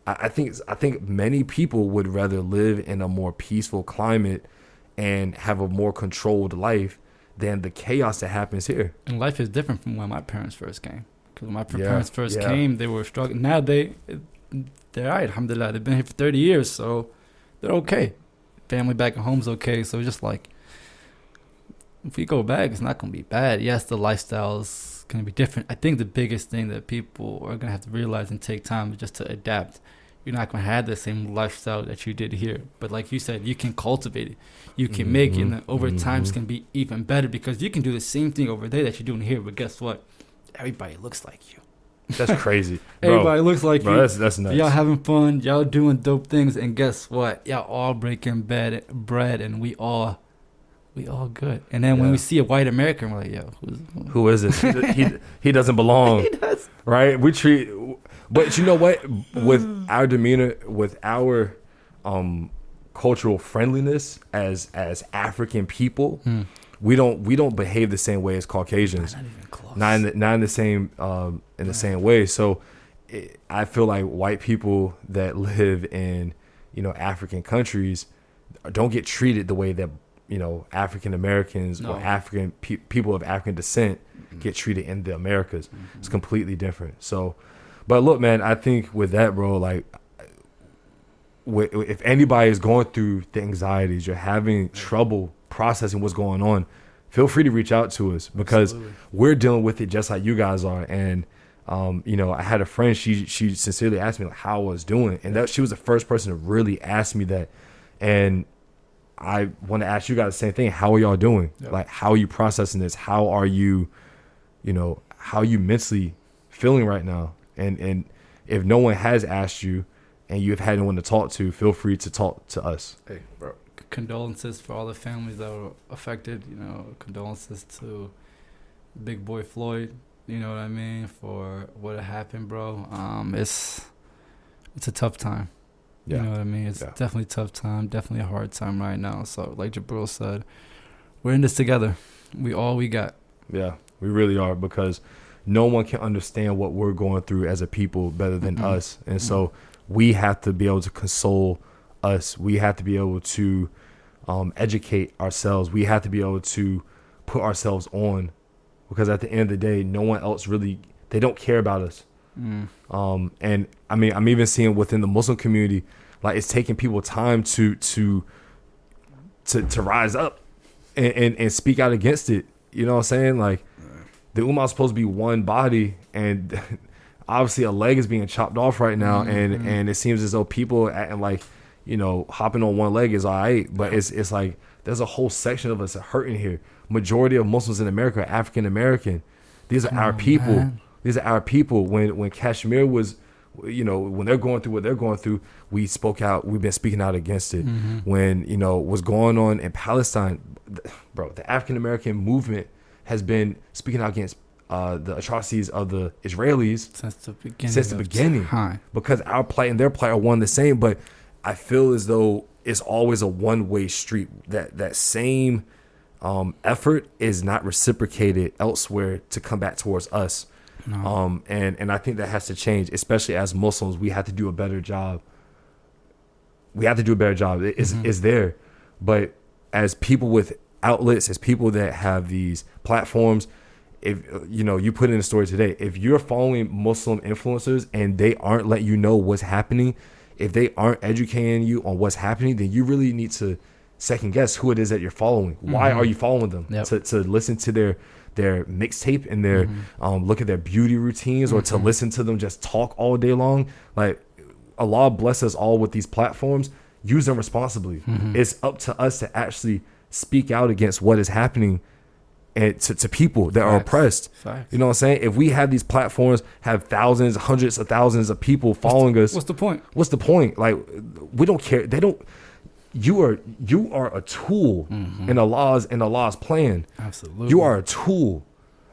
I think many people would rather live in a more peaceful climate and have a more controlled life than the chaos that happens here. And life is different from when my parents first came. Because when my parents first came, they were struggling. Now they're all right, alhamdulillah. They've been here for 30 years, so they're okay. Family back at home's okay. So just like, if we go back, it's not going to be bad. Yes, the lifestyle's going to be different. I think the biggest thing that people are going to have to realize and take time is just to adapt. You're not going to have the same lifestyle that you did here. But like you said, you can cultivate it. You can make it. And over time, it's going to be even better because you can do the same thing over there that you're doing here. But guess what? Everybody looks like you. That's crazy. Everybody looks like you. That's nuts. Y'all having fun. Y'all doing dope things. And guess what? Y'all all breaking bread. And we all good. And then when we see a white American, we're like, yo, who is this? He doesn't belong. He does. Right? But you know what? With our demeanor, with our cultural friendliness as African people, we don't behave the same way as Caucasians. Not even close. Not in the same the same way. So I feel like white people that live in African countries don't get treated the way that African Americans or African people of African descent get treated in the Americas. It's completely different. So But look, man, I think with that, bro, like, if anybody is going through the anxieties, you're having trouble processing what's going on, feel free to reach out to us, because we're dealing with it just like you guys are. And you know, I had a friend, she sincerely asked me like how I was doing, and that she was the first person to really ask me that. And I want to ask you guys the same thing. How are y'all doing? Yep. Like, how are you processing this? How are you, you know, how are you mentally feeling right now? And if no one has asked you and you've had no one to talk to, feel free to talk to us. Hey, bro. Condolences for all the families that were affected. You know, condolences to Big Boy Floyd. You know what I mean? For what happened, bro. It's a tough time. Yeah. You know what I mean? It's definitely a tough time. Definitely a hard time right now. So, like Jabril said, we're in this together. We all we got. Yeah, we really are, because no one can understand what we're going through as a people better than us. And so we have to be able to console us. We have to be able to educate ourselves. We have to be able to put ourselves on, because at the end of the day, no one else really, they don't care about us. And I mean, I'm even seeing within the Muslim community, like, it's taking people time to rise up and speak out against it. You know what I'm saying? Like, the Ummah is supposed to be one body, and obviously a leg is being chopped off right now, and it seems as though people acting like, you know, hopping on one leg is all right, but it's like there's a whole section of us hurting here. Majority of Muslims in America are African American. These are our people. Man. These are our people. When Kashmir was, you know, when they're going through what they're going through, we spoke out. We've been speaking out against it. When, you know, what's going on in Palestine, bro, the African American movement has been speaking out against the atrocities of the Israelis since the beginning. Because our plight and their plight are one the same. But I feel as though it's always a one-way street. That same effort is not reciprocated elsewhere to come back towards us. No. And I think that has to change, especially as Muslims. We have to do a better job. It's there. But as people with outlets, as people that have these platforms, if you know, you put in a story today, if you're following Muslim influencers and they aren't letting you know what's happening, if they aren't educating you on what's happening, then you really need to second guess who it is that you're following. Why are you following them? To listen to their mixtape and their look at their beauty routines, or to listen to them just talk all day long. Like, Allah bless us all with these platforms. Use them responsibly. It's up to us to actually speak out against what is happening and to people that are oppressed. You know what I'm saying? If we have these platforms, have thousands, hundreds of thousands of people following us, what's the point? Like, we don't care. They don't. You are a tool in Allah's plan. Absolutely. You are a tool.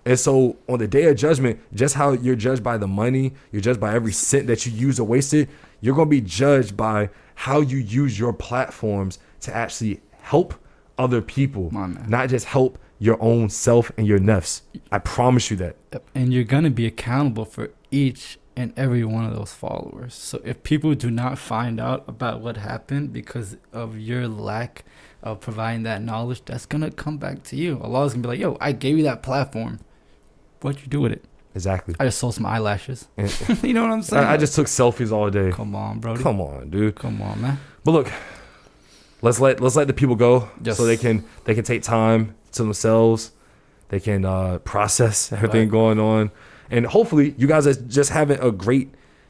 And so on the day of judgment, just how you're judged by the money, you're judged by every cent that you use or wasted, you're going to be judged by how you use your platforms to actually help other people, not just help your own self and your nafs. I promise you that. And you're going to be accountable for each and every one of those followers. So if people do not find out about what happened because of your lack of providing that knowledge, that's going to come back to you. Allah's going to be like, yo, I gave you that platform. What'd you do with it? Exactly. I just sold some eyelashes. You know what I'm saying? I just took selfies all day. Come on, bro. Come on, dude. Come on, man. But look, let's let the people go so they can take time to themselves. They can process everything going on. And hopefully you guys are just having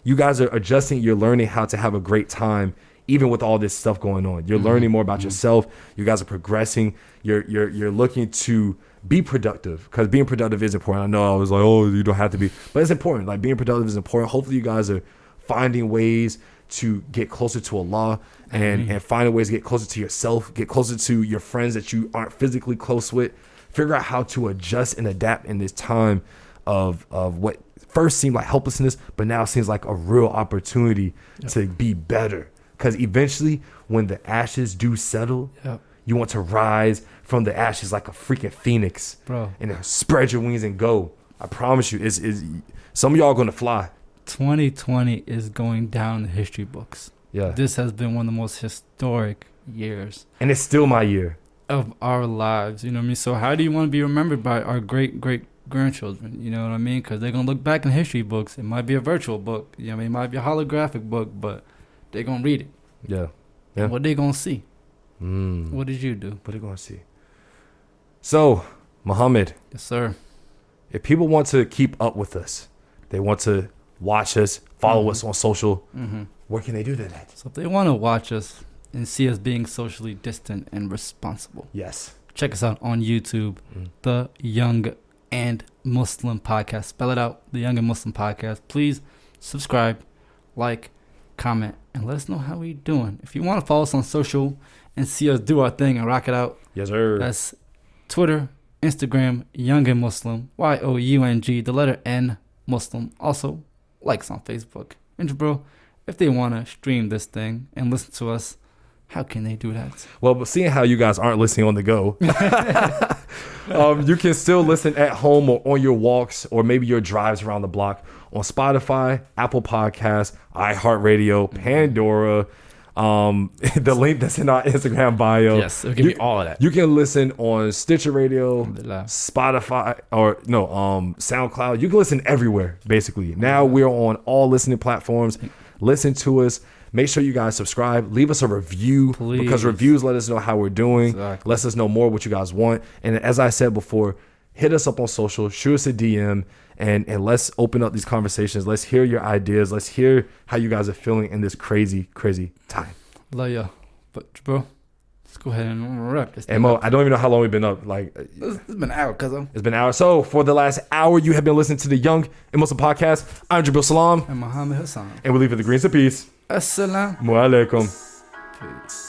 you guys are adjusting. You're learning how to have a great time, even with all this stuff going on. You're learning more about yourself. You guys are progressing. You're looking to be productive, because being productive is important. I know I was like, oh, you don't have to be, but it's important. Like, being productive is important. Hopefully you guys are finding ways to get closer to Allah and finding ways to get closer to yourself, get closer to your friends that you aren't physically close with. Figure out how to adjust and adapt in this time of what first seemed like helplessness, but now seems like a real opportunity to be better. Because eventually, when the ashes do settle, you want to rise from the ashes like a freaking phoenix, bro, and then spread your wings and go. I promise you, is some of y'all are gonna fly. 2020 is going down in the history books. Yeah, this has been one of the most historic years, and it's still my year of our lives. You know what I mean? So how do you want to be remembered by our great grandchildren. You know what I mean? Because they're gonna look back in history books. It might be a virtual book. You know what I mean? It might be a holographic book, but they're gonna read it. Yeah. And what they gonna see? What did you do? What are they gonna see? So, Muhammad. Yes, sir. If people want to keep up with us, they want to watch us, follow us on social, where can they do that? So if they want to watch us and see us being socially distant and responsible, yes, check us out on YouTube, The Young and Muslim Podcast. Spell it out, The Young and Muslim Podcast. Please subscribe, like, comment, and let us know how we doing. If you want to follow us on social and see us do our thing and rock it out, yes, sir. That's Twitter, Instagram, Young and Muslim, Young, the letter N, Muslim. Also, likes on Facebook. And bro, if they want to stream this thing and listen to us, how can they do that? Well, but seeing how you guys aren't listening on the go, you can still listen at home or on your walks or maybe your drives around the block on Spotify, Apple Podcasts, iHeartRadio, Pandora, the link that's in our Instagram bio. Yes, it'll give you all of that. You can listen on Stitcher Radio, Spotify, SoundCloud. You can listen everywhere, basically. Now we're on all listening platforms. Listen to us. Make sure you guys subscribe. Leave us a review. Please. Because reviews let us know how we're doing. Exactly. Let us know more what you guys want. And as I said before, hit us up on social. Shoot us a DM. And let's open up these conversations. Let's hear your ideas. Let's hear how you guys are feeling in this crazy, crazy time. Love ya. But, bro, let's go ahead and wrap this thing up. Mo, up. I don't even know how long we've been up. Like, it's been an hour, cousin. It's been an hour. So, for the last hour, you have been listening to the Young and Muslim Podcast. I'm Jabril Salam. And Muhammad Hassan. And we leave with the greens of peace. Asalaamu Alakum. Peace.